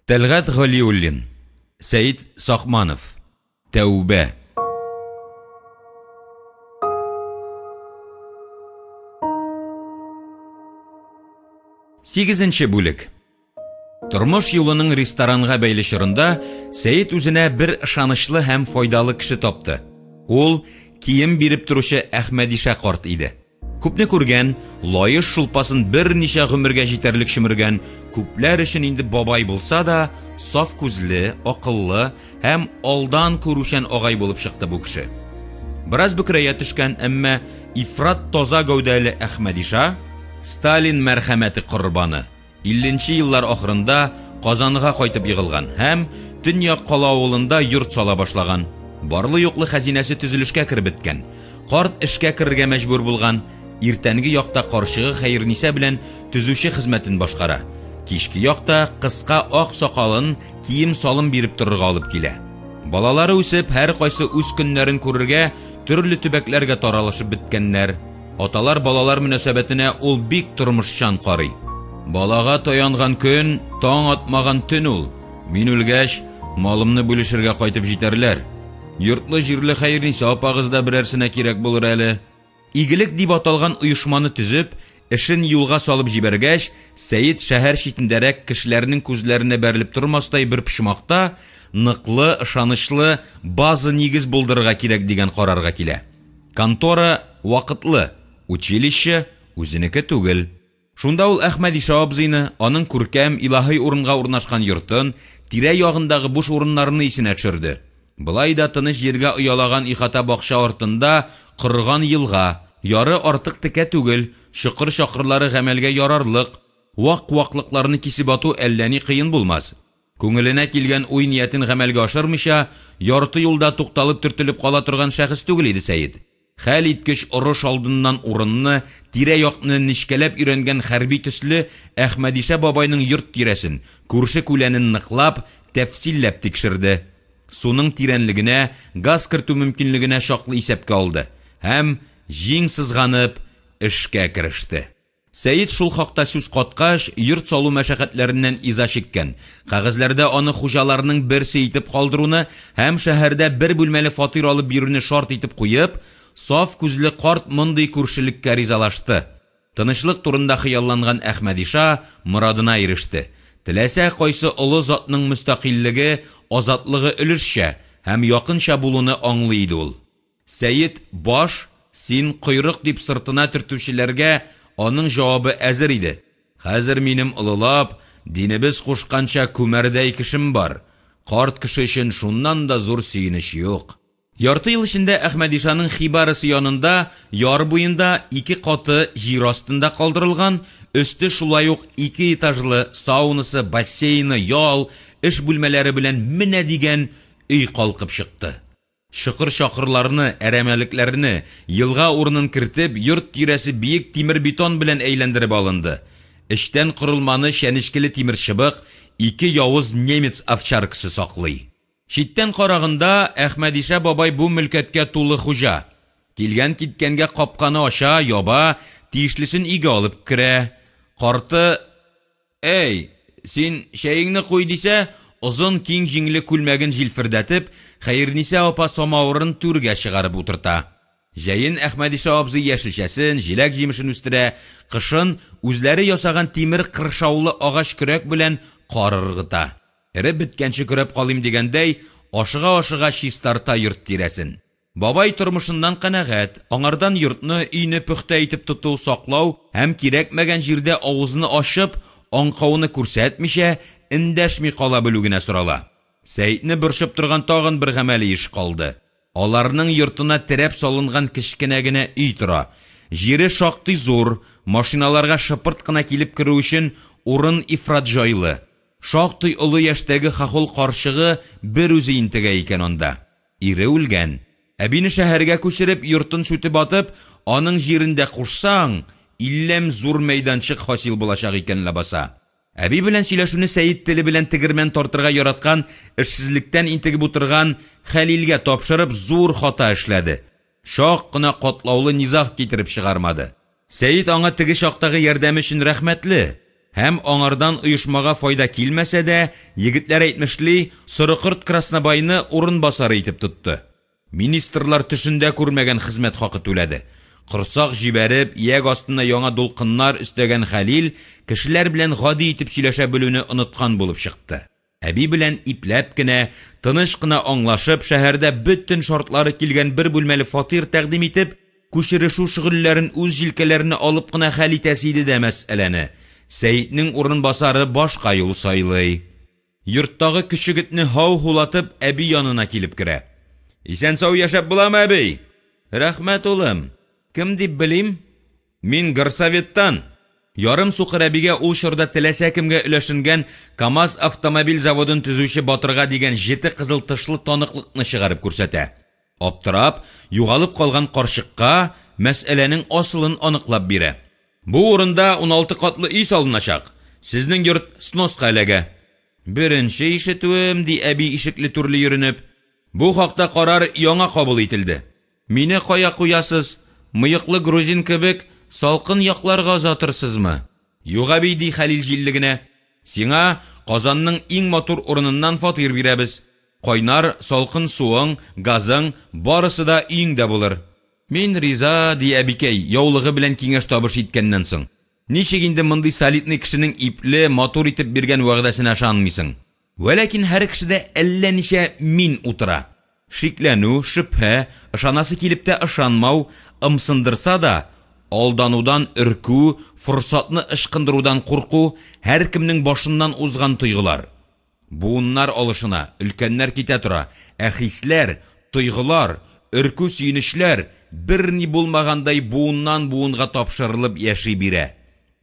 Тәлгат Галиуллин, Сәйит Сақманов, Тәубә. Сигезенче бүлек. Тормыш юлының ресторанга бәйле чорында Сәйит үзенә бер ышанычлы һәм файдалы кеше тапты. Ул кием биреп торучы Әхмәдиша карт иде. Күпне күргән, лаеш шулпасын берничә гомергә җитәрлек шимергән, күпләр өчен инде бабай булса да, саф күзле, акыллы һәм алдан күрүчән агай булып чыкты бу кеше. Бераз бөкрәя төшкән, әмма ифрат таза гәүдәле Әхмәдиша Сталин мәрхәмәте корбаны 50нче еллар ахырында Казанга кайтып егылган һәм Төньяк калавылында йорт сала башлаган. Барлы-юклы хәзинәсе төзелешкә кереп беткән. Карт эшкә керергә мәҗбүр булган. Иртәнге якта каршыгы Хәйрниса белән төзүче хезмәтен башкара. Кичке якта кыска ак сакалын кием салым биреп торырга алып килә. Балалары үсеп, һәр кайсы үз көннәрен күрергә төрле төбәкләргә таралышып беткәннәр. Аталар балалар мөнәсәбәтенә ул бик тормышчан карый. Балага таянган көн, таң атмаган төн ул. Мин үлгәч, малымны бүлешергә кайтып җитәрләр. Йортлы җирле Хәйрниса апагыз да берәрсенә кирәк булыр әле. Игелек дип аталган оешманы төзеп, эшен юлга салып җибәргәч, Сәйит шәһәр читендәрәк кешеләрнең күзләренә бәрелеп тормастай бер пишмакта ныклы, ышанычлы база нигез булдырырга кирәк дигән карарга килә. Контора вакытлы, училище үзенеке түгел. Шунда ул Әхмәдиша абзыйны, аның күркәм, илаһи урынга урнашкан йортын, тирә-ягындагы буш урыннарны исенә төшерде. Былай да тыныч җиргә оялаган ихата бакча артында кырган елга, яры артык текә түгел, чокыр-чакырлары гамәлгә ярарлык, вак-ваклыкларны кисеп ату әллә ни кыен булмас. Күңеленә килгән уй ниятен гамәлгә ашырмыйча, ярты юлда тукталып төртелеп кала торган шәхес түгел иде Сәйит. Хәл иткеч орыш алдыннан урынны, тирә-якны нишкәләп өйрәнгән хәрби төсле Әхмәдиша бабайның йорт тирәсен, күрше күләнен ныклап, тәфсилләп тикшерде. Суның тирәнлегенә, газ кертү мөмкинлегенә шаклы исәпкә алды һәм җиң сызганып эшкә кереште. Сәйит шул хакта сүз каткач, йорт салу мәшәкатьләреннән иза чиккән. Кагазьләрдә аны хуҗаларның берсе итеп калдыруны һәм шәһәрдә бер бүлмәле фатир алып бируне шарт итеп куеп, саф күзле карт мондый күршелеккә ризалашты. Тынычлык турында хыялланган Әхмәдиша мурадына иреште. Теләсә кайсы олы затның мөстәкыйльлеге, азатлыгы өлешчә һәм якынча булуны аңлый иде ул. Сәйит баш, син койрык дип сыртына төртүчеләргә аның җавабы әзер иде. Хәзер минем олылап, динебез кушканча күмәрдәй кешем бар. Карт кеше өчен шуннан да зур сөенеч юк. Ярты ел эчендә Әхмәдишаның хибарысы янында, яр буенда 2 каты җир астында калдырылган, өсте шулай ук 2 этажлы саунасы, бассейны, ял, эш бүлмәләре белән менә дигән өй калкып чыкты. Шыкыр-шакырларны, әрәмәлекләрне, елга урынын кертеп, йорт тирәсе биек тимер бетон белән әйләндереп алынды. Эштән корылманы шәнечкеле тимер чыбык 2 явыз немец овчаркасы саклый. Читтән караганда Әхмәдиша бабай бу мөлкәткә тулы хуҗа. Килгән-киткәнгә капканы ача, яба, тиешлесен иге алып керә. Карты: "Эй, син шәйеңне куй" дисә, озын киң җиңле күлмәген җилфердәтеп, Хәйрниса апа самавырын түргә чыгарып утырта. Җәен Әхмәдиша абзый яшелчәсен, җиләк җимешен үстерә, кышын үзләре ясаган тимер кыршаулы агач көрәк белән карыргыта. Эреп биткәнче көрәп калыйм дигәндәй, ашыга-ашыга чистарта йорт тирәсен. Бабай тормышыннан канәгать, аңардан йортны, өйне пөхтә итеп тоту, саклау һәм кирәкмәгән җирдә авызны ачып, аңкауны күрсәтмичә, эндәшми кала белү генә сорала. Сәйитне борчып торган тагын бер гамәли иш калды. Аларның йортына терәп салынган кечкенә генә өй тора. Җире шактый зур, машиналарга шыпырт кына килеп керү өчен урын ифрат җайлы. Шактый олы яшьтәге хахул каршыгы бер үзе интегә икән анда. Ире үлгән. Әбине шәһәргә күчереп, йортын сүтеп атып, аның җирендә кушсаң, илләм зур мәйданчык хасил булачак икән лабаса. Әби белән сөйләшүне Сәйит теле белән тегермән тартырга яраткан, эшсезлектән интегеп утырган Хәлилгә тапшырып зур хата эшләде. Шак кына катлаулы низах китереп чыгармады. Сәйит аңа теге чактагы ярдәме өчен рәхмәтле Һәм аңардан оешмага файда килмәсә дә, егетләр әйтмешли, Сорыкырт Краснобайны урынбасары итеп тотты. Министрлар төшендә күрмәгән хезмәт хакы түләде. Корсак җибәреп, ияк астына яңа дулкыннар өстәгән Хәлил кешеләр белән гади итеп сөйләшә белүне оныткан булып чыкты. Әби белән ипләп кенә, тыныш кына аңлашып, шәһәрдә бөтен шартлары килгән бер бүлмәле фатир тәкъдим итеп, күчерешү шөгыльләрен үз җилкәләренә алып кына хәл итәсе иде дә мәсьәләне. Сәйитнең урынбасары башка юл сайлый. Йорттагы кешегетне һау-һулатып, әби янына килеп керә. Исән-сау яшәп буламы, әби? Рәхмәт, улым. Кем дип белим? Мин Горсоветтан. Ярым сукыр әбигә ул чорда теләсә кемгә өләшенгән КамАЗ автомобиль заводын төзүче Батырга дигән 7 кызыл тышлы таныклыкны чыгарып күрсәтә. Аптырап, югалып калган карчыкка мәсьәләнең асылын аныклап бирә. Бу урында 16 катлы үй салыначак. Сезнең йорт сноска эләгә. Беренче ишетүем, ди әби ишекле түрле йөренеп. Бу хакта карар яңа кабул ителде. Мине кая куясыз? Мыйыклы грузин кебек салкын якларга озатырсызмы? Юк, әби, ди Хәлил җиллегенә. Сиңа Казанның иң матур урыныннан фатир бирәбез. Кайнар, салкын суың, газың, барысы да өеңдә булыр. Мин риза, ди әбикәй, яулыгы белән киңәш табыш иткәннән соң. Ничек инде мондый солидный кешенең ипле, матур итеп биргән вәгъдәсенә ышанмыйсың? Вәләкин һәр кешедә әллә ничә мин утыра. Шикләнү, шөбһә, ышанасы килеп тә ышанмау, ымсындырса да, алданудан өркү, форсатны ышкындырудан курку һәр кемнең башыннан узган тойгылар. Буыннар алышына өлкәннәр китә тора, ә хисләр, тойгылар, өркү сөйнешләр берни булмагандай буыннан буынга тапшырылып яши бирә.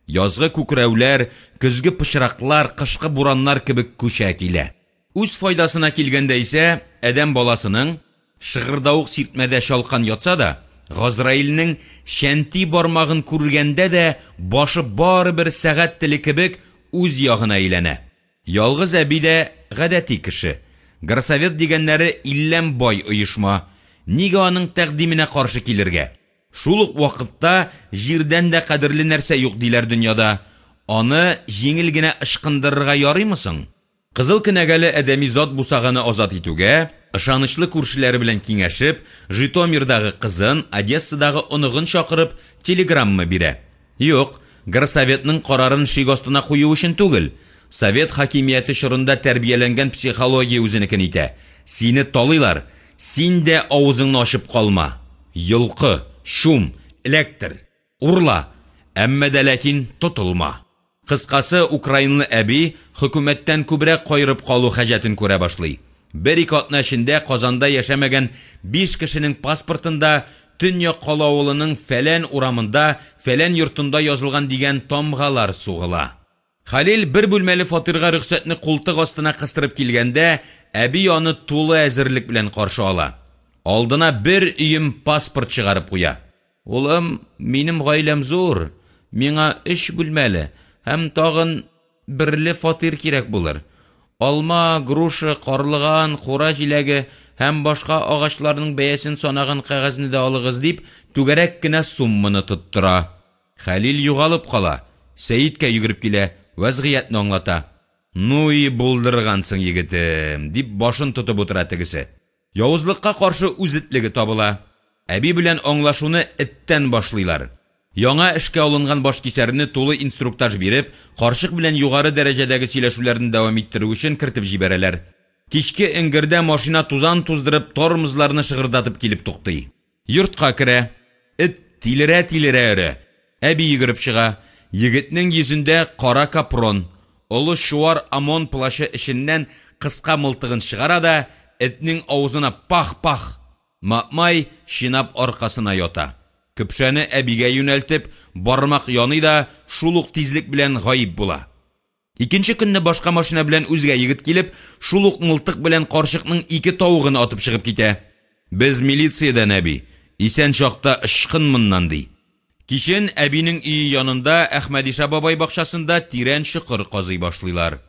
Язгы күкрәүләр, көзге пычраклар, кышкы бураннар кебек күчә килә. Үз файдасына килгәндә исә, адәм баласының шыгырдавык сиртмәдә шалкан ятса да, Газраилнең шәнти бармагын күргәндә дә башы бары бер сәгать теле кебек үз ягына әйләнә. Ялгыз әби дә гадәти кеше. Горсовет дигәннәре илләм бай оешма. Нигә аның тәкъдименә каршы килергә? Шул ук вакытта җирдән дә кадерле нәрсә юк диләр дөньяда. Аны җиңел генә ышкындырырга ярыймы соң? Кызыл кенәгәле әдәми зат бусаганы азат итүгә, ышанычлы күршеләре белән киңәшеп, Житомирдагы кызын, Одессадагы оныгын чакырып, телеграмма бирә. Юк, Горсоветның карарын шик астына кую өчен түгел. Совет хакимияте чорында тәрбияләнгән психология үзенекен итә. Сине талыйлар, син дә авызыңны ачып калма. Йылкы, шум, электр, урла, әмма дә ләкин тотылма. Кыскасы, Украинлы әби хөкүмәттән күбрәк кайрып калу хаҗәтен күрә башлый. Бер-ике атна эчендә Казанда яшәмәгән 5 кешенең паспортында Төньяк Калавылының фәлән урамында, фәлән йортында язылган дигән тамгалар сугыла. Хәлил бер бүлмәле фатирга рөхсәтне култык астына кыстырып килгәндә, әби аны тулы әзерлек белән каршы ала. Алдына бер өем паспорт чыгарып куя. Улым, минем гаиләм зур. Миңа 3 бүлмәле һәм тагын берле фатир кирәк булыр. Алма, груша, карлыган, кура җиләге һәм башка агачларның бәясен санаган кәгазьне дә алыгыз дип, түгәрәк кенә сумманы тоттыра. Хәлил югалып кала. Сәйиткә йөгереп килә, вазгыятны аңлата. "Ну булдыргансың, егетем", дип башын тотып утыра тегесе. Явызлыкка каршы үзетлеге табыла. Әби белән аңлашуны эттән башлыйлар. Яңа эшкә алынган башкисәрне тулы инструктаж биреп, карчык белән югары дәрәҗәдәге сөйләшүләрне дәвам иттерү өчен кертеп җибәрәләр. Кичке эңгердә машина тузан туздырып, тормозларны шыгырдатып килеп туктый. Йортка керә. Эт тилерә-тилерә өрә. Әби йөгереп чыга. Егетнең йөзендә кара капрон. Олы шуар ОМОН плашы эченнән кыска мылтыгын чыгара да, этнең авызына пах-пах. Мапмай шинап аркасына ята. Көпшәне әбигә юнәлтеп, бармак яный да шул ук тизлек белән гаип була. Икенче көнне башка машина белән үзгә егет килеп, шул ук мылтык белән карчыкның 2 тавыгын атып чыгып китә. Без милициядән, әби, исән чакта ышкынмыннан ди. Кичен әбинең өе янында Әхмәдиша бабай бакчасында тирән чокыр казый башлыйлар.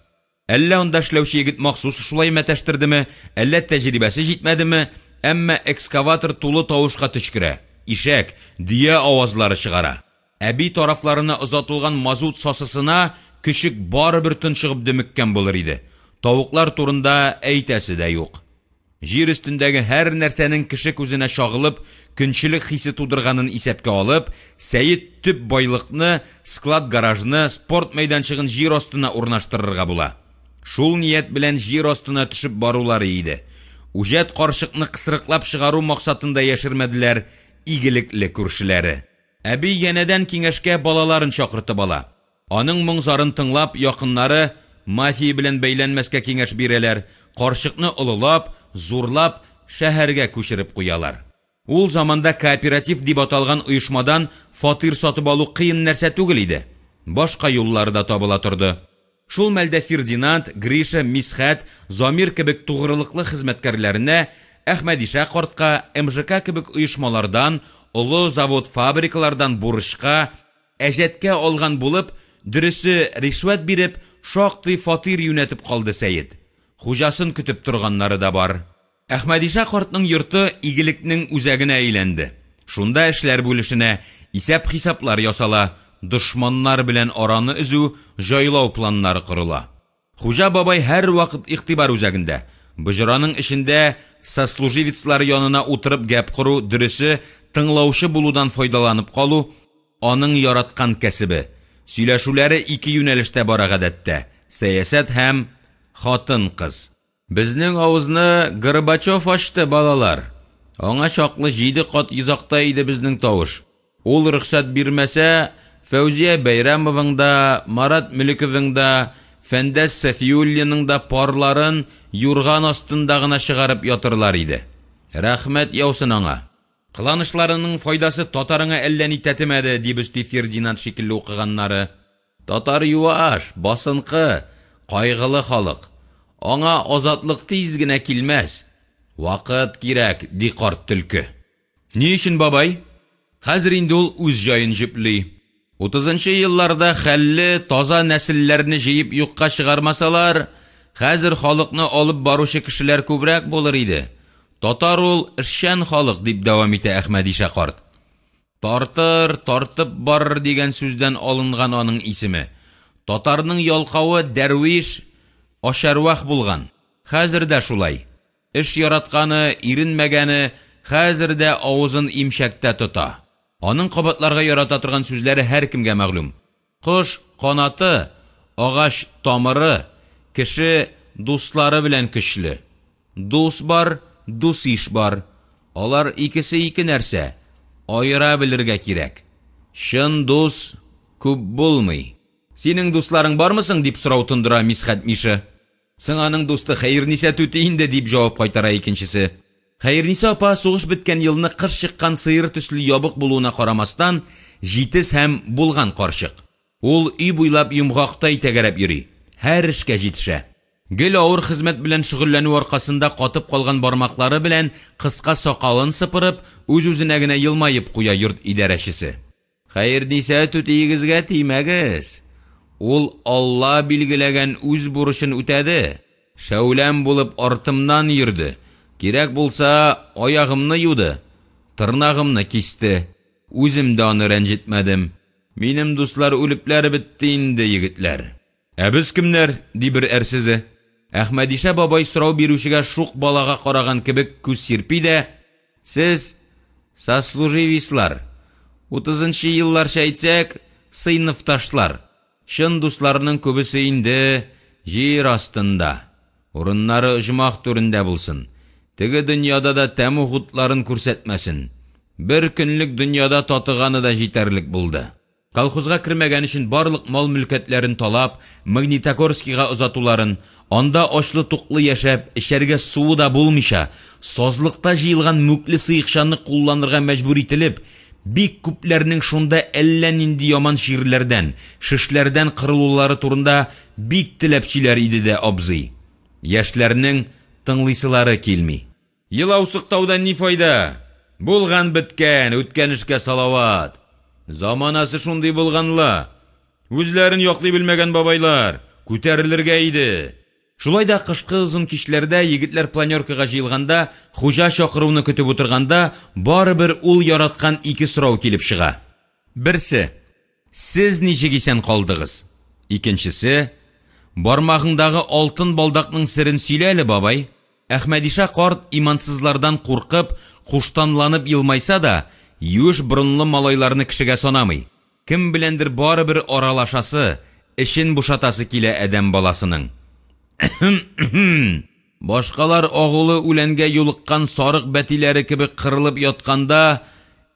Әллә анда эшләүче егет махсус шулай мәтәштирдеме, әллә тәҗрибәсе җитмәдеме, әмма экскаватор тулы тавышка төшкерә. Ишәк, дия авазлары чыгара. Әби тарафларына озатылган мазут сасысына küçük barыбер тыншыгып дөмеккән булыр иде. Тавыклар турында әйтәсе дә юк. Җир өстендәге һәр нәрсәнең кеше күзенә шагылып, көнчелек хисе тудырганын исәпкә алып, Сәйит төп байлыкны, склад гаражны, спорт мәйданчыгын җир астына урнаштырырга була. Шул ният белән җир астына төшеп барулары иде. Үҗәт карчыкны кысрыклап чыгару максатында яшермәделәр игелекле күршеләре. Әби янәдән киңәшкә балаларын чакыртып ала. Аның моңзарын тыңлап, якыннары мафия белән бәйләнмәскә киңәш бирәләр, карчыкны олылап, зурлап, шәһәргә күчереп куялар. Ул заманда кооператив дип аталган оешмадан фатир сатып алу кыен нәрсә түгел иде. Башка юллары да табыла торды. Шул мәлдә Фердинанд, Гриша, Мисхәт, Замир кебек тугрылыклы хезмәткәрләренә, Әхмәдиша картка, МЖК кебек оешмалардан, олы завод-фабрикалардан бурычка, әҗәткә алган булып, дөресе ришвәт биреп, шактый фатир юнәтеп калды Сәйит. Хуҗасын көтеп торганнары да бар. Әхмәдиша картның йорты игелекнең үзәгенә әйләнде. Шунда эшләр бүлешенә, исәп-хисаплар ясала, дошманнар белән араны үзү, җайлау планнары корыла. Хуҗа бабай һәр вакыт игътибар үзәгендә. Бөҗраның эшендә сослуживецлар янына утырып гәп куру, дөресе тыңлаучы булудан файдаланып калу аның яраткан кәсебе. Сөйләшүләре ике юнәлештә бара гадәттә: сәясәт һәм хатын-кыз. Безнең авызны Горбачев ачты, балалар. Аңа чаклы 7 кат йозакта иде безнең тавыш. Ул рөхсәт бирмәсә, Фәүзия Бәйрәмовың да, Марат Мөлековың да, Фәндәс Сафиуллинның да парларын юрган астында гына чыгарып ятырлар иде. Рәхмәт яусын аңа. Кыланышларының файдасы татарыңа әллә ни тәтемәде, дип өсти Фердинанд шикелле укыганнары. Татар юаш, басынкы, кайгылы халык. Аңа азатлык тиз генә килмәс. Вакыт кирәк, ди карт төлке. Ни өчен, бабай? Хәзер инде ул үз җаен җипли. 30-нчы елларда хәлле, таза нәселләрне җыеп юкка чыгармасалар, хәзер халыкны алып баручы кешеләр күбрәк булыр иде. Татар ул эшчән халык, дип дәвам итә Әхмәдиша карт. Тартыр, тартып барыр дигән сүздән алынган аның исеме. Татарның ялкавы дәрвиш, ашарвах булган. Хәзер дә шулай. Эш яратканы, иренмәгәне, хәзер дә авызын имшәктә тота. Аның кабатларга ярата торган сүзләре һәр кемгә мәгълүм. Кош канаты, агач тамыры, кеше дуслары белән көчле. Дус бар, дус иш бар. Алар икесе ике нәрсә. Айыра белергә кирәк. Шын дус күп булмый. Синең дусларың бармысың, дип сорау тундыра Мисхәт Миша. Сыңаның дусты Хәерниса түти инде, дип җавап кайтара икенчесе. Хәерниса апа сугыш беткән елны кыш чыккан сыер төсле ябык булуына карамастан, җитез һәм булган карчык. Ул өй буйлап йомгактай тәгәрәп йөри. Һәр эшкә җитешә. Гел авыр хезмәт белән шөгыльләнү аркасында катып калган бармаклары белән кыска сакалын сыпырып, үз-үзенә генә елмаеп куя йорт идарәчесе. Хәерниса түтигезгә тимәгез. Ул Алла билгеләгән үз бурычын үтәде. Шәүләм булып артымнан йөрде. Кирәк булса, аягымны юды. Тырнагымны кисте. Үзем дә аны рәнҗетмәдем. Минем дуслар үлепләре бетте инде, егетләр. Ә без кемнәр? Ди бер әрсезе. Әхмәдиша бабай сорау бирүчегә шук балага караган кебек күз сирпи дә: сез сослуживецлар. 30-нчы елларча әйтсәк, сыйныфташлар. Шын дусларның күбесе инде җир астында. Урыннары оҗмах түрендә булсын. Теге дөньяда да тәму хутларын күрсәтмәсен. Бер көнлек дөньяда татыганы да җитәрлек булды. Колхозга кірмәгән өчен барлык мал-мөлкәтләрен талап, Магнитогорскига озатуларын, анда ачлы-туклы яшәп, эчәргә суы да булмыйча, сазлыкта җыелган мүкле сыйыкчаны кулланырга мәҗбүр ителеп, бик күпләрнең шунда әллә нинди яман ширләрдән, шишләрдән кырылулары турында бик теләп сөйләр иде дә абзый. Яшьләрнең тыңлыйсылары килми. Елаусыктаудан ни файда? Булган беткән, үткән эшкә салават. Заманасы шундый булганла. Үзләрен яклый белмәгән бабайлар күтәрелергә иде. Шулай да кышкы озын кичләрдә егетләр планеркага җыелганда, хуҗа чакыруны көтеп утырганда, барыбер ул яраткан ике сорау килеп чыга. Берсе: сез ничек исән калдыгыз? Икенчесе, бармағыңдағы алтын балдақның сірін сөйле әле, бабай. Әхмәдиша қарт имансызлардан қурқып, құштанланып елмайса да, юш бұрынлы малайларны кішіге санамый. Кім білендір бары бір оралашасы, ішін бушатасы келе әдәм баласының. Башқалар оғылы үләнге юлыққан сарық бәтилері кебі қырылып ятканда,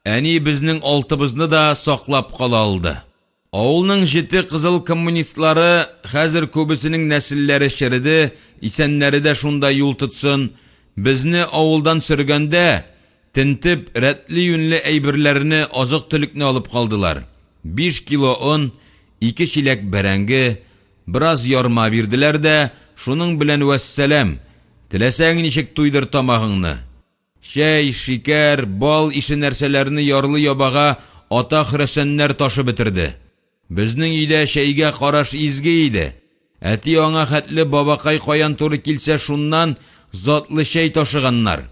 әни біздің алтыбызны да сақлап қала алды. Ауылның жеті қызыл коммунистлары хәзір көбісінің нәсілләре шеріді, исәнләре дә шунда юл тұтсын. Бізні ауылдан сүргәндә, тінтіп, рәтлі юнлі әйбірләріні азық түлікні алып қалдылар. 5 кило он, 2 шилек бәрәңгі, біраз ярма бирділер дә, шуның білән вәссәләм, тіләсәң ничек туйдыр тамағыңны. Шәй, шикәр, бал ише нәрсәләрні ярлы ябаға ата хрәсәннәр ташы бетерді. Безнең өйдә шәйгә қараш изге иде. Әти аңа хәтле бабакай каян туры килсә шуннан затлы шәй ташыганнар.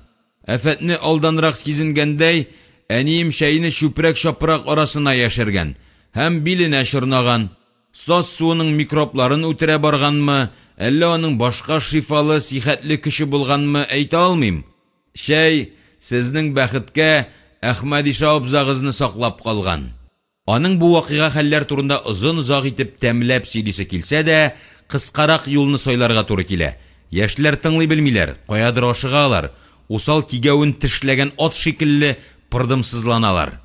Әфәтне алданрак сизенгәндәй, әнием шәйне чүпрәк-шапрак арасына яшергән һәм биленә чорнаган. Саз суының микробларын үтерә барганмы, әллә аның башка шифалы, сихәтле кеше булганмы әйтә алмыйм. Шәй сезнең бәхеткә Әхмәдиша абзагызны саклап калган. Аның бу вакыйга хәлләр турында озын-озак итеп тәмләп сөйлисе килсә дә, кыскарак юлны сойларга туры килә. Яшьләр тыңлый белмиләр, каядыр ашыгалар, усал кигәвен тешләгән ат шикелле пырдымсызланалар.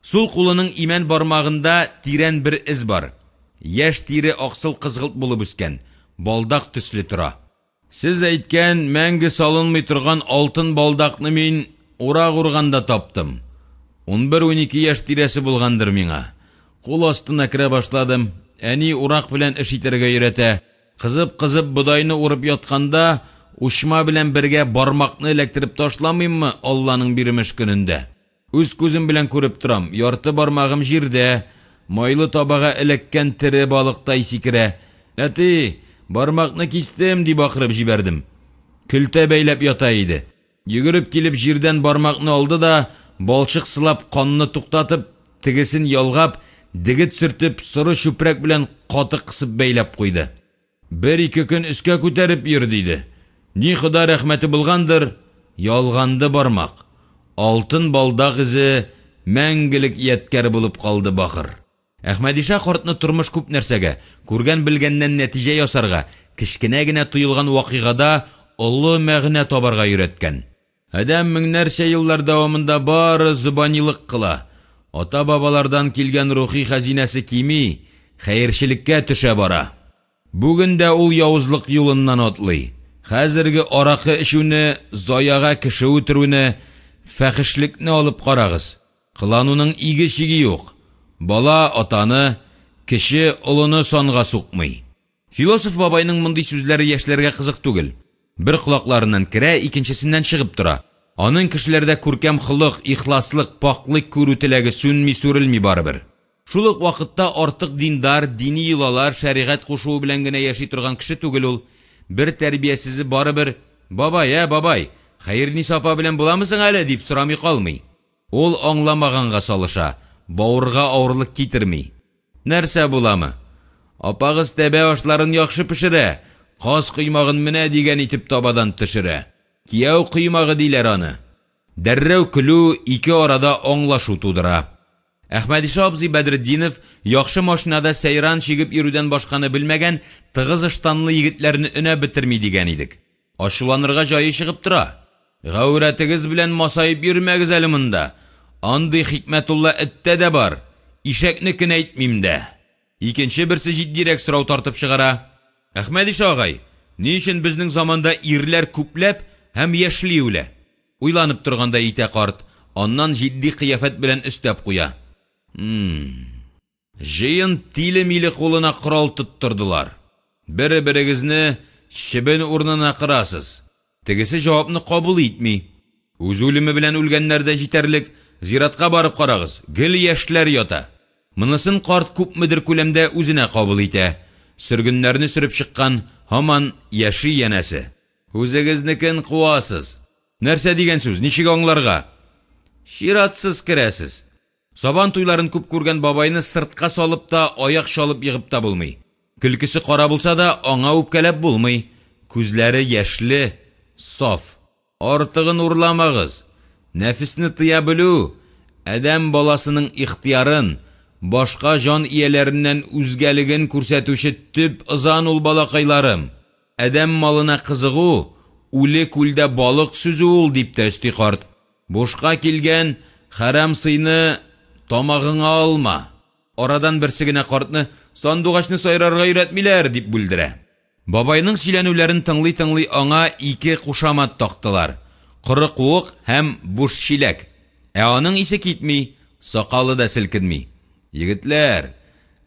Сул кулының имән бармагында тирән бер эз бар. Яшь тире аксыл кызгылт булып үскән, балдак төсле тора. Сез әйткән мәңге салынмый торган алтын балдакны мин урак урганда таптым. 11-12 яшь тирәсе булгандыр миңа. Кул астына керә башладым. Әни урак белән эш итәргә өйрәтә. Кызып бодайны урып ятканда, ушма белән бергә бармакны эләктереп ташламыйммы Алланың биремеш көнендә. Үз күзем белән күреп торам, ярты бармагым җирдә, майлы табага эләккән тере балыктай сикерә. Әти, бармакны кистем дип акырып җибәрдем. Көлтә бәйләп ята иде. Йөгереп килеп җирдән бармакны алды да, балчык сылап канны туктатып, тигесен ялгап, дигит сөртеп, сыры чүпрәк белән каты кысып бәйләп куйды. 1-2 көн өскә күтәреп йөр диде. Ни Хода рәхмәте булгандыр, ялганды бармак. Алтын балдак изе мәңгелек ияткәр булып калды бахыр. Әхмәдиша картны тормыш күп нәрсәгә, күргән белгәннән нәтиҗә ясарга, кичкенә генә туелган вакыйгада олы мәгънә табарга өйрәткән. Әдәм меңнәрчә еллар дәвамында бары зубанилык кыла. Ата-бабалардан килгән рухи хәзинәсе кими, хәерчелеккә төшә бара. Бүген дә ул явызлык юлыннан атлый. Хәзерге аракы эчүне, заяга кеше үтерүне, фәхишлекне алып карагыз. Кылануның иге-чиге юк. Бала атаны, кеше улыны санга сукмый. Философ бабайның мондый сүзләре яшьләргә кызык түгел. Бер колакларыннан керә, икенчесеннән чыгып тора. Аның кешеләрдә күркәм хылык, ихласлык, паклык күрү теләге сүнми сүрелми барыбер. Шул ук вакытта артык диндар, дини йолалар, шәригать кушуы белән генә яши торган кеше түгел ул. Бер тәрбиясезе барыбер, бабай, хәерниса апа белән буламысың әле дип сорамый калмый. Ул аңламаганга салыша, бавырга авырлык китерми. Нәрсә буламы? Апагыз тәбә ашларын яхшы пешерә. Каз кыймагын менә дигән итеп табадан төшерә. Кияү кыймагы диләр аны. Дәррәү көлү ике арада аңлашу тудыра. Әхмәдиша абзый Бәдретдинов яхшы машинада сәйран чигеп йөрүдән башканы белмәгән тыгыз ыштанлы егетләрне өнә бетерми дигән идек. Ачуланырга җае чыгып тора. Гәүрәтегез белән масайып йөрмәгез әле монда. Андый Хикмәтулла эттә дә бар. Ишәкнекен әйтмим дә. Икенче берсе җитдирәк сорау тартып чыгара. Әхмәдиша агай, ни өчен безнең заманда ирләр күпләп һәм яшьли үлә? Уйланып торганда итә карт, аннан җитди кыяфәт белән өстәп куя. Җыен тиле-миле кулына корал тоттырдылар. Бер-берегезне чебен урнына кырасыз. Тегесе җавапны кабул итми. Үз үлеме белән үлгәннәрдә җитәрлек, зиратка барып карагыз, гел яшьләр ята. Монысын карт күпмедер күләмдә үзенә кабул итә. Сөргөннәрне сөреп чыккан һаман яши янәсе. Үзегезнекен куасыз. Нәрсә дигән сүз, ничек аңларга? Ширатсыз керәсез. Сабан туйларын күп күргән бабайны сыртка салып та, аяк шалып егып та булмый. Көлкісі қара булса да, аңа үпкәләп булмый. Күзләре яшьле, саф. Артыгын урламагыз. Нәфисне тыя белү, әдәм баласының ихтиярын, башка жан ияләреннән үзгәлеген күрсәтүче төп ызан ул балакайларым. Әдәм малына кызыгу, үле күлдә балык сүзү ул дип тәсти карт. Бушка килгән харам сыйны тамагыңа алма. Арадан берсе генә картны сандугачны сайрарга өйрәтмиләр дип бүлдерә. Бабайның сөйләнүләрен тыңлый-тыңлый аңа ике кушамат тактылар. Коры куык һәм буш чиләк. Аның исе китми, сакалы да селкенми. Егетләр,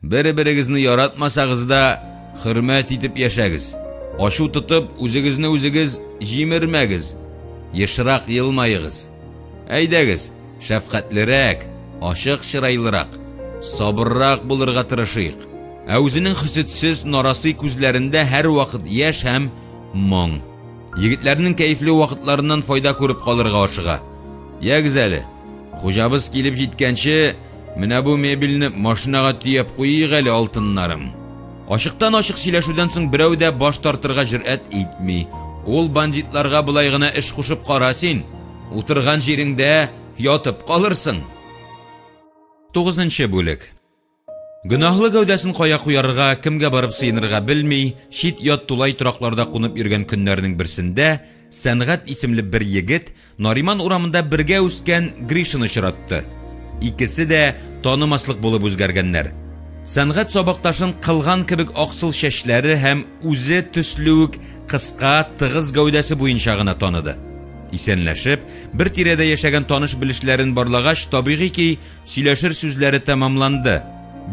бер-берегезне яратмасагыз да хөрмәт итеп яшәгез. Ашу тотып, үзегезне үзегез җимермәгез. Ешрак елмайыгыз. Әйдәгез, шәфкатьлерәк, ашык чырайлырак, сабыррак булырга тырышыйк. Үзенең хисетсез нарасый күзләрендә һәр вакыт яшь һәм моң. Егетләрнең кәйфле вакытларыннан файда күреп калырга ашыга. Ягез әле, хуҗабыз килеп җиткәнче, менә бу мебельне машинага тиеп куйыйк әле, алтыннарым. Ашыктан-ашык сөйләшүдән соң берәү дә баш тартырга җөрьәт итми. Ул бандитларга булай гына эш кушып кара син. Утырган җиреңдә ятып калырсың. 9-нчы бүлек. Гөнаһлы гәүдәсен кая куярга, кемгә барып сыенырга белми, шит ят тулай торакларда кунып йөргән көннәрнең берсендә Сәнгать исемле бер егет Нариман урамында бергә үскән Гришаны очратты. Икесе дә танымаслык булып үзгәргәннәр. Сәнгать сабакташын кылган кебек аксыл чәчләре һәм үзе төсле үк кыска, тыгыз гәүдәсе буенча гына таныды. Исәнләшеп, бер тирәдә яшәгән таныш белешләрен барлагач, табигый ки, сөйләшер сүзләре тәмамланды.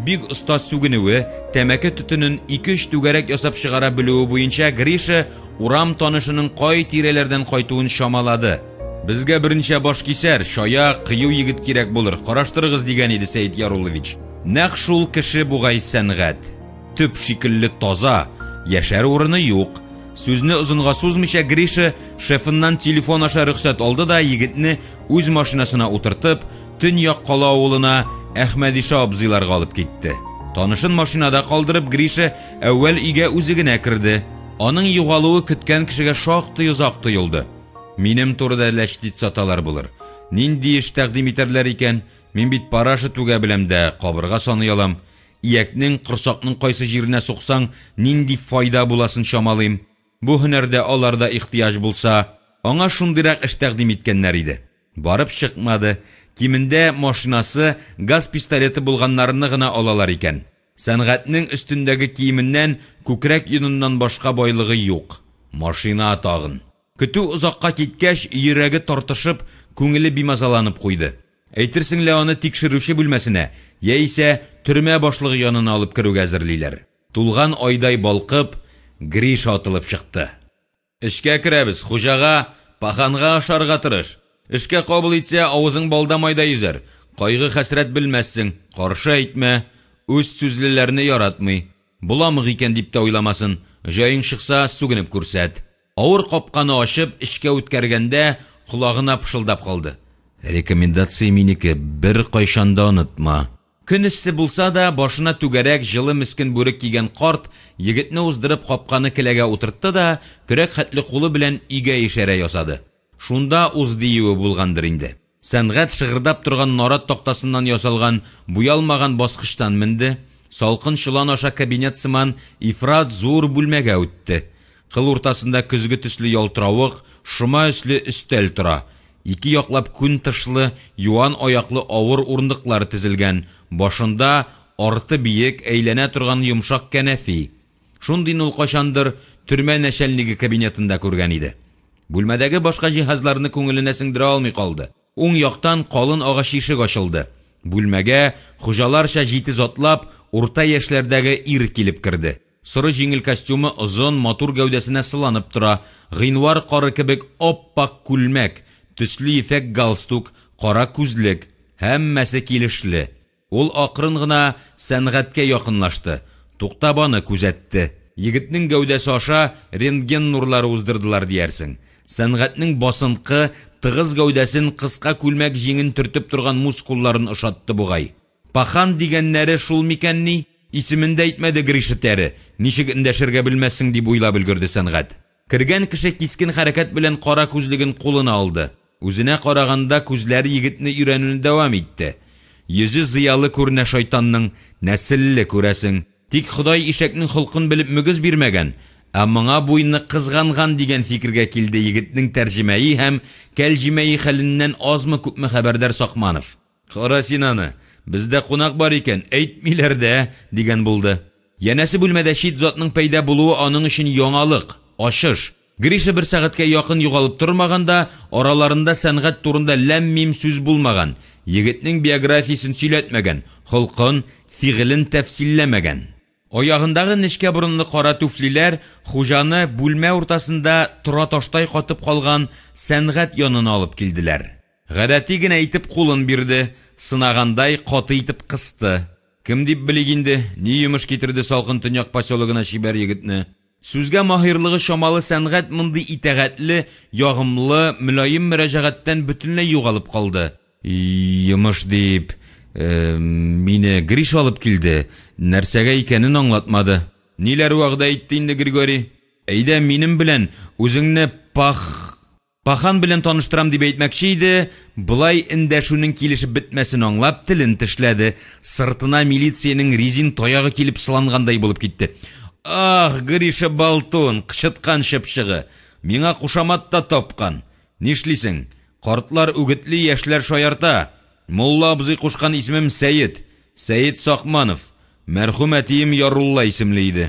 Бик оста сүгенүе, тәмәке төтенен 2-3 түгәрәк ясап чыгара белүе буенча Гриша урам танышының кай тирәләрдән кайтуын шамалады. Безгә берничә баш кисәр, шая, кыю егет кирәк булыр, караштырыгыз дигән иде Сәйд Яруллович. Нәкъ шул кеше бугай Сәнгать. Төп шикелле таза, яшәр урыны юк. Сүзне озынга сузмыйча Гриша шефыннан телефон аша рөхсәт алды да егетне үз машинасына утыртып, Төньяк кала авылына Әхмәдиша абзыйларга алып китте. Танышын машинада калдырып, Гриша әүвәл өйгә үзе генә керде. Аның югалуы көткән кешегә шактый озак тоелды. Минем турыда ләштит саталар булыр. Нинди эш тәкъдим итәрләр икән? Мин бит парашют түгә беләм дә, кабырга саны ялам. Иякнең, корсакның кайсы җиренә суксаң, нинди файда буласын шамалыйм. Бу һөнәрдә аларда ихтияҗ булса, аңа шундыйрак эш тәкъдим иткәннәр иде. Барып чыкмады. Кимендә машинасы, газ пистолеты булганнарны гына алалар икән. Сәнгатьнең өстендәге киеменнән күкрәк йоныннан башка байлыгы юк. Машина тагын. Көтү озакка киткәч, йөрәге тартышып, күңеле бимазаланып куйды. Әйтерсең лә аны тикшерүче бүлмәсенә, яисә төрмә башлыгы янына алып керүгә әзерлиләр. Тулган айдай балкып, Гриша атылып чыкты. Эшкә керәбез, хуҗага, паханга ашарга тырыш. Эшкә кабул итсә, авызың балда майда йөзәр. Кайгы хәсрәт белмәссең, каршы әйтмә, үз сүзлеләрне яратмый. Буламык икән дип тә уйламасын, җаең чыкса, сүгенеп күрсәт. Авыр капканы ачып, эшкә үткәргәндә колагына пышылдап калды. Рекомендация минеке, бер кайшанда онытма. Көн эссе булса да, башына түгәрәк җылы мискин бүрек кигән карт егетне уздырып капканы келәгә утыртты да, көрәк хәтле кулы белән өйгә ишарә ясады. Шунда уз диюе булгандыр инде. Сәнгать шыгырдап торган нарат тактасыннан ясалган буялмаган баскычтан менде, салкын чолан аша кабинет сыман ифрат зур бүлмәгә үтте. Кыл уртасында көзге төсле ялтыравык, шома өсле өстәл тора. Ике яклап күн тышлы, юан аяклы авыр урындыклар тезелгән. Башында арты биек, әйләнә торган йомшак кәнәфи. Шундый ул качандыр төрмә нәшәлниге кабинетында күргән иде. Бүлмәдәге башка җиһазларны күңеленә сеңдерә алмый калды. Уң яктан калын агач ишек ачылды. Бүлмәгә хуҗаларча җитез атлап, урта яшьләрдәге ир килеп керде. Сыры җиңел костюмы озын, матур гәүдәсенә сыланып тора. Гыйнвар кары кебек оппак күлмәк, төсле ефәк галстук, кара күзлек, һәммәсе килешле. Ул акрын гына Сәнгатькә якынлашты. Туктабаны күзәтте. Егетнең гәүдәсе аша рентген нурлары уздырдылар диярсең. Сәнгатьнең басынкы, тыгыз гәүдәсен кыска күлмәк җиңен төртеп торган мускулларын ошатты бугай. Пахан дигәннәре шул микәнни? Исемен дә әйтмәде Гриша тәре. Ничек эндәшергә белмәссең дип уйлап өлгерде Сәнгать. Кергән кеше кискен хәрәкәт белән кара күзлеген кулына алды. Үзенә караганда күзләре егетне өйрәнүне дәвам итте. Йөзе зыялы күренә шайтанның, нәселле күрәсең. Тик Ходай ишәкнең холкын белеп мөгез бирмәгән. Моңа буйны кызганган дигән фикергә килде егетнең тәрҗемәи һәм кәлҗимәи хәленнән азмы күпме хәбәрдар Сакманов. Кара син аны, бездә кунак бар икән, әйтмиләр дә, дигән булды. Янәсе бүлмәдә шит затның пәйда булуы аның өчен яңалык, ачыш. Гриша бер сәгатькә якын югалып тормаганда, араларында Сәнгать турында ләм-мим сүз булмаган, егетнең биографиясын сөйләтмәгән, холкын, фигылен тәфсилләмәгән. Аягындагы нечкә борынлы кара туфлиләр хуҗаны бүлмә уртасында тора таштай катып калган Сәнгать янына алып килделәр. Гадәти генә итеп кулын бирде, сынагандай каты итеп кысты. Кем дип белик инде, ни йомыш китерде салкын төньяк поселогына шибәр егетне. Сүзгә маһирлыгы шамалы Сәнгать мондый итәгатьле, ягымлы, мөлаим мөрәҗәгатьтән бөтенләй югалып калды. Йомыш дип мине Гриша алып килде, нәрсәгә икәнен аңлатмады. Ниләр вәгъдә итте инде Григорий? Әйдә минем белән үзеңне пахан белән таныштырам дип әйтмәкче иде, булай эндәшүнең килешеп бетмәсен аңлап телен тешләде. Сыртына милициянең резин таягы килеп сылангандай булып китте. Ах, Гриша Балтун, кычыткан шыпшыгы, миңа кушамат та тапкан. Нишлисең? Картлар үгетле, яшьләр шаярта. Мулла абзый кушкан исемем Сәйет Сакманов. Мәрхүм әтием Ярулла исемле иде.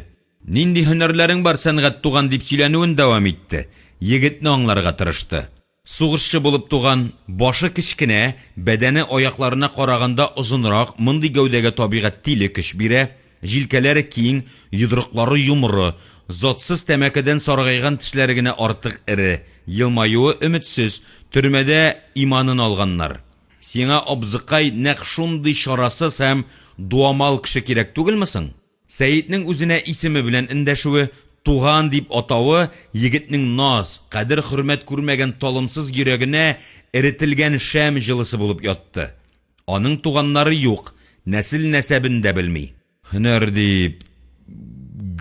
Нинди һөнәрләрең бар Сәнгать туган дип сөйләнүен дәвам итте. Егетне аңларга тырышты. Сугышчы булып туган, башы кичкенә, бәдәне аякларына караганда озынрак, мондый гәүдәгә табигать тиле көч бирә. Җилкәләре киң, йодрыклары йомры, затсыз тәмәкедән саргайган тешләре генә артык ире. Елмаюы өметсез, төрмәдә иманын алганнар. Сиңа абзыкай нәкъ шундый шарасыз һәм дуамал кеше кирәк түгелме соң? Сәйетнең үзенә исеме белән эндәшүе, туган дип атавы егетнең наз, кадер хөрмәт күрмәгән талымсыз йөрәгенә эретелгән шәм җылысы булып ятты. Аның туганнары юк, нәсел нәсәбен дә белми. Һөнәр дип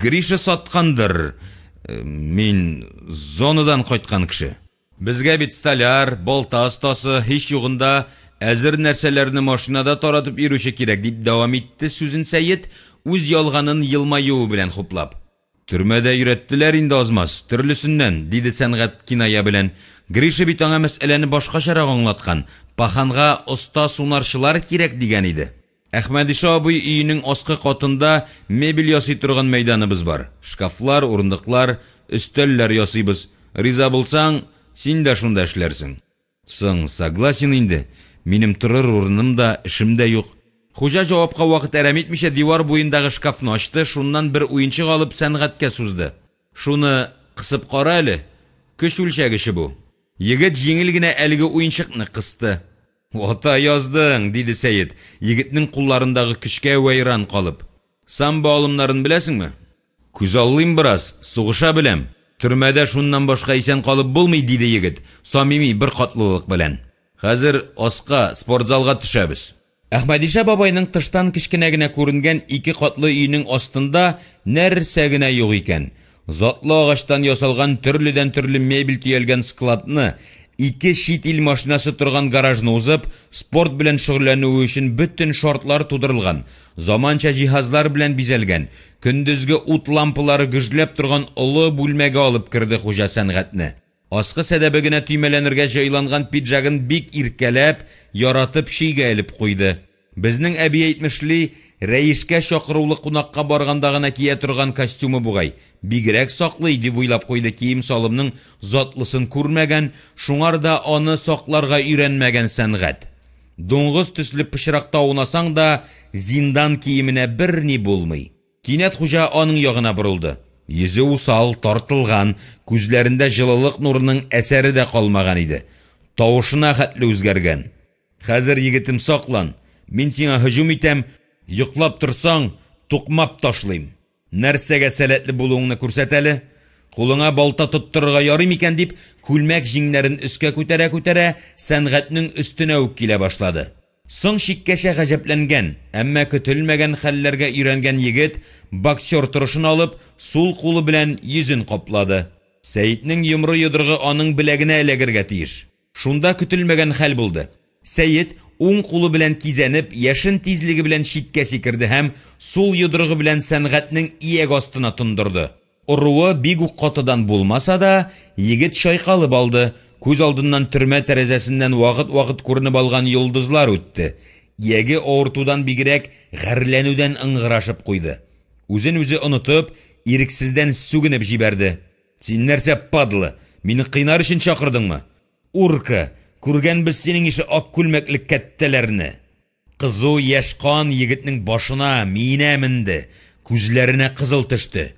Гриша саткандыр. Мин зонадан кайткан кеше. Безгә бит столяр, балта остасы һич югында әзер нәрсәләрне машинада таратып йөрүче кирәк дип дәвам итте сүзен Сәйет, үз ялганын елмаюы белән хуплап. Төрмәдә йөрәттеләр инде азмас, төрлесеннән, диде Сәнгать киная белән. Гриша бит аңа мәсьәләне башкачарак аңлаткан. Паханга оста сунарчылар кирәк дигән иде. Әхмәдиша абый өйнең аскы катында мебель ясый торган мәйданыбыз бар. Шкафлар, урындыклар, өстәлләр ясыйбыз. Риза булсаң, син дә шунда эшләрсең. Соң, согласен инде. Минем торыр урыным да, эшем дә юк. Хуҗа җавапка вакыт әрәм итмичә дивар буендагы шкафны ачты, шуннан бер уенчык алып Сәнгатькә сузды. Шуны кысып кара әле. Көч үлчәгеше бу. Егет җиңел генә әлеге уенчыкны кысты. Ата яздың, диде Сәйет, егетнең кулларындагы көчкә вайран калып. Самбо алымнарын беләсеңме? Күз аллыйм бераз, сугыша беләм. Төрмәдә шуннан башка исән калып булмый, диде егет, самими бер катлылык белән. Хәзер аска спортзалга төшәбез. Әхмәдиша бабайның тыштан кичкенә генә күренгән 2 катлы өйнең астында нәрсә генә юк икән. Затлы агачтан ясалган төрледән төрле мебель төялгән складны, 2 шит ил машинасы торган гаражны узып, спорт белән шөгыльләнүе өчен бөтен шартлар тудырылган, заманча җиһазлар белән бизәлгән, көндезге ут лампалары гөжләп торган олы бүлмәгә алып керде хуҗа Сәнгатьне. Аскы сәдәбе генә төймәләнергә җайланган пиджагын бик иркәләп, яратып шигә элеп куйды. Безнең әби әйтмешли, рәишкә чакырулы кунакка барганда гына кия торган костюмы бугай. Бигрәк саклый дип уйлап куйды кием салымның затлысын күрмәгән, шуңар да аны сакларга өйрәнмәгән Сәнгать. Дуңгыз төсле пычракта аунасаң да, зиндан киеменә берни булмый. Кинәт хуҗа аның ягына борылды. Йөзе усал, тартылган, күзләрендә җылылык нурының әсәре дә калмаган иде. Тавышына хәтле үзгәргән. Хәзер егетем саклан. Мин сиңа һөҗүм итәм, йоклап торсаң, туқмап ташлыйм. Нәрсәгә сәләтле булуыңны күрсәт әле. Кулыңа балта тоттырырга ярый микән дип, күлмәк җиңнәрен өскә күтәрә-күтәрә Сәнгатьнең өстенә үк килә башлады. Соң шиккәшә гаҗәпләнгән, әмма көтелмәгән хәлләргә өйрәнгән егет боксер торышын алып, сул кулы белән йөзен каплады. Сәйитнең йомры йодрыгы аның беләгенә эләгергә тиеш. Шунда көтелмәгән хәл булды. Сәйит уң кулы белән кизәнеп, яшен тизлеге белән читкә сикерде һәм сул йодрыгы белән Сәнгатьнең иек астына тондырды. Уруы бик үк катыдан булмаса да, егет шайкалып алды. Күз алдыннан төрмә тәрәзәсеннән вакыт-вакыт күренеп алган йолдызлар үтте. Яге авыртудан бигрәк гәрләнүдән ыңгырашып куйды. Үзен үзе онытып, ирексездән сүгенеп җибәрде. Син нәрсә падлы? Мине кыйнар өчен чакырдыңмы? Урка, күргәнбез синең ише ак күлмәкле кәттәләрне. Кызу яшкан егетнең башына, миенә менде, күзләренә кызыл төште.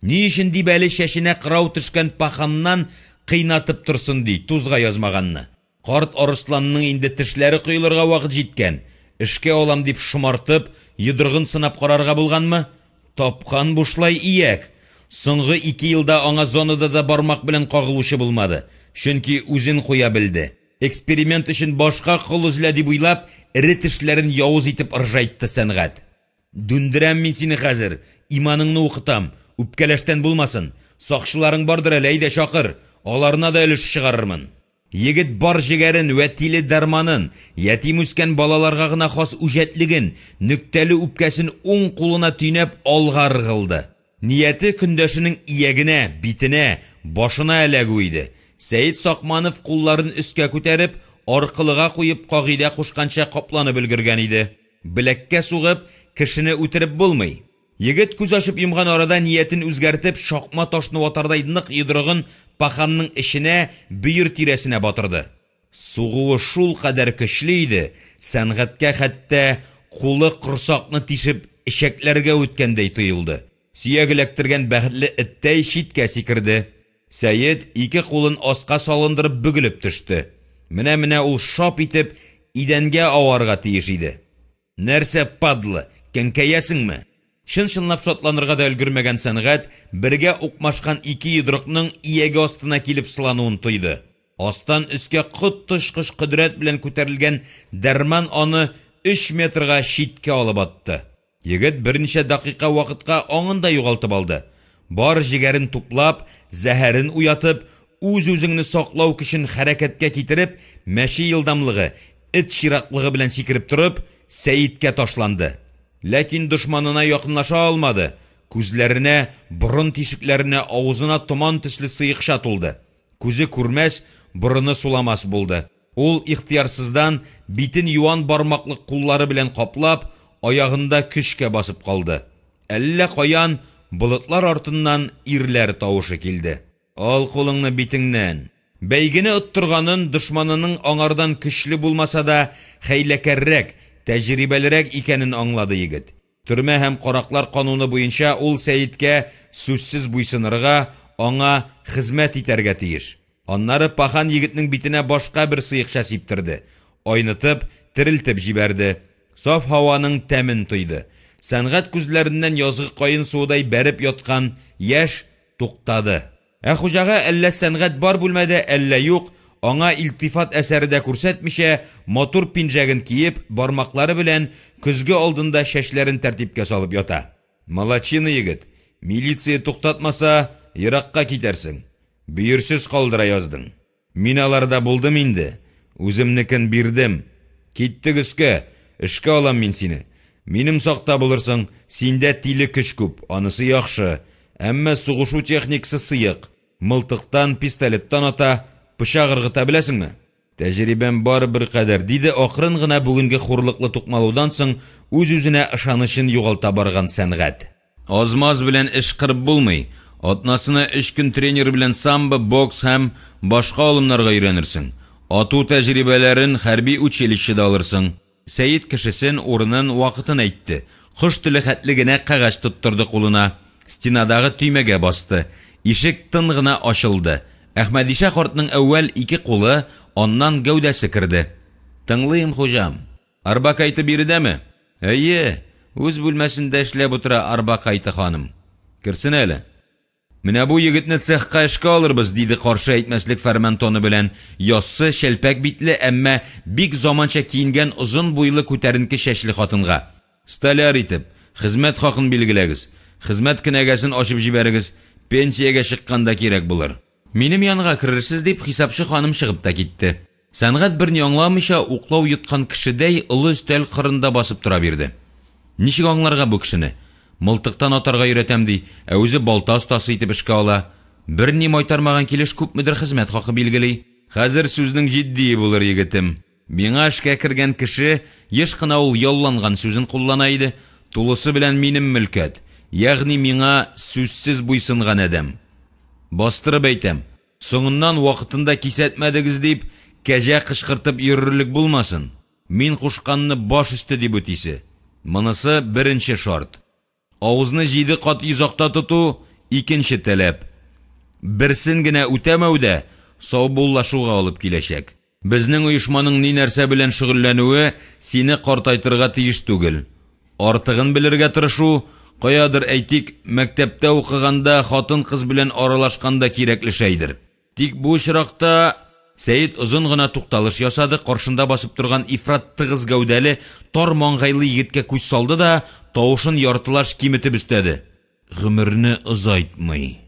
Ни өчен дип әле шәшенә кырау төшкән паханнан кыйнатып турсын ди, тузга язмаганны. Карт Арысланның инде тешләре кыйлырга вакыт җиткән. Эшкә алам дип шомартып, йодрыгын сынап карарга булганмы? Тапкан бушлай иек. Соңгы 2 елда аңа зонада да бармак белән кагылучы булмады. Чөнки үзен куя белде. Эксперимент өчен башка кыл эзлә дип уйлап, ире тешләрен явыз итеп ыржайтты Сәнгать. Дүндерәм мин сине хәзер, иманыңны укытам, үпкәләштән булмасын. Сакчыларың бардыр әле, әйдә чакыр. Аларына да өлеш чыгарырмын. Егет бар җигәрен вә тиле дарманын, ятим үскән балаларга гына хас үҗәтлеген, нөктәле үпкәсен уң кулына төйнәп алга ыргылды. Нияте көндәшенең иягенә, битенә, башына эләгү иде. Сәйит Сакманов кулларын өскә күтәреп, аркылыга куеп кагыйдә кушканча капланып өлгергән иде. Билеккә сугып, кешене үтереп булмый. Егет күз ачып йомган арада ниятен үзгәртеп, шакма ташны ватардай нык йодрыгын паханның эченә, бөер тирәсенә батырды. Сугуы шул кадәр көчле иде, Сәнгатькә хәтта кулы корсакны тишеп ишәкләргә үткәндәй тоелды. Сөяк эләктергән бәхетле эттәй читкә сикерде. Сәйит 2 кулын аска салындырып бөгелеп төште. Менә ул шап итеп идәнгә аварга тиеш иде. Нәрсә падлы, кәнкәясеңме? Шын-шынлап шатланырга да өлгермәгән Сәнгать бергә укмашкан 2 йодрыкның ияге астына килеп сылануын тойды. Астан өскә кыт-тышкыш кудрәт белән күтәрелгән дәрман аны 3 метрга читкә алып атты. Егет берничә дакыйка вакытка аңында югалтып алды. Бар җигәрен туплап, зәһәрен уятып, үз-үзеңне саклау көчен хәрәкәткә китереп, мәши йылдамлыгы, эт чираклыгы белән сикереп торып, Сәйиткә ташланды. Ләкин дошманына якынлаша алмады. Күзләренә, борын тишекләренә, авызына томан төсле сыйыкша тулды. Күзе күрмәс, борыны суламас булды. Ул ихтиярсыздан битен юан бармаклы куллары белән каплап, аягында көчкә басып калды. Әллә каян болытлар артыннан ирләр тавышы килде. Ал кулыңны битеңнән. Бәйгене оттырганын дошманының аңардан көчле булмаса да, хәйләкәррәк, тәҗрибәлерәк икәнен аңлады егет. Төрмә һәм караклар кануны буенча ул Сәйиткә сүзсез буйсынырга, аңа хезмәт итәргә тиеш. Аннары пахан егетнең битенә башка бер сыйыкча сиптерде. Айнытып, терелтеп җибәрде. Саф һаваның тәмен тойды. Сәнгать күзләреннән язгы кайын суыдай бәреп яткан яшь туктады. Хуҗага әллә Сәнгать бар бүлмәдә, әллә юк, аңа илтифат әсәре дә күрсәтмичә, матур пинжәген киеп, бармаклары белән көзге алдында шәшләрен тәртипкә салып ята. Малачины егет, милиция туктатмаса, еракка китәрсең. Бөерсез калдыра яздың. Мин аларда булдым инде. Үземнекен бирдем. Киттек өскә, эшкә алам мин сине. Минем сакта булырсың, синдә тиле көч күп, анысы яхшы. Әмма сугышу техникасы сыйык. Мылтыктан, пистолеттан ата, пычак ыргыта беләсеңме? Тәҗрибәм бар бер кадәр, диде акрын гына бүгенге хурлыклы тукмалудан соң үз-үзенә ышанычын югалта барган Сәнгать. Азмаз белән эш кырып булмый. Атнасына 3 көн тренер белән самбо, бокс һәм башка алымнарга өйрәнерсең. Ату тәҗрибәләрен хәрби училищеда алырсың. Сәйит кешесен, урынын, вакытын әйтте. Кош теле хәтле генә кәгазь тоттырды кулына. Стенадагы төймәгә басты. Ишек тын гына ачылды. Әхмәдиша картның әүвәл 2 кулы, аннан гәүдәсе кирде. Тыңлыйм, хуҗам. Арба кайты биредәме? Әйе, үз бүлмәсендә эшләп утыра арба кайты ханым. Кирсен әле. Менә бу егетне цехка эшкә алырбыз, диде каршы әйтмәслек фәрман тоны белән яссы, шәлпәк битле, әмма бик заманча киенгән озын буйлы күтәренке чәчле хатынга. Столяр итеп, хезмәт хакын билгеләгез. Хезмәт кенәгәсен ачып җибәрегез. Пенсиягә чыкканда кирәк булыр. Минем янга керерсез дип хисапчы ханым чыгып та китте. Сәнгать берни аңламыйча уклау йоткан кешедәй улы өстәл кырында басып тора бирде. Ничек аңларга бу кешене? Мылтыктан атарга өйрәтәм ди, ә үзе балта остасы итеп эшкә ала. Берни майтармаган килеш күпмедер хезмәт хакы билгели. Хәзер сүзнең җитди булыр, егетем. Миңа эшкә кергән кеше еш кына ул ялланган сүзен куллана иде. Тулысы белән минем мөлкәт. Ягъни миңа сүзсез буйсынган адәм. Бастырып әйтәм, соңыннан вакытында кисәтмәдегез дип, кәҗә кышкыртып йөрерлек булмасын. Мин кушканны баш өсте дип үтисе. Монысы беренче шарт. Авызны 7 кат йозакта тоту икенче таләп. Берсен генә үтәмәүдә саубуллашуга алып киләчәк. Безнең оешманың ни нәрсә белән шөгыльләнүе сине картайтырга тиеш түгел. Артыгын белергә тырышу, каядыр әйтик, мәктәптә укыганда хатын-кыз белән аралашканда кирәкле шәйдер. Тик бу очракта Сәйит озын гына тукталыш ясады, каршында басып торган ифрат тыгыз гәүдәле, тар маңгайлы егеткә күз салды да, тавышын яртылаш киметеп өстәде. Гомерне озайтмый.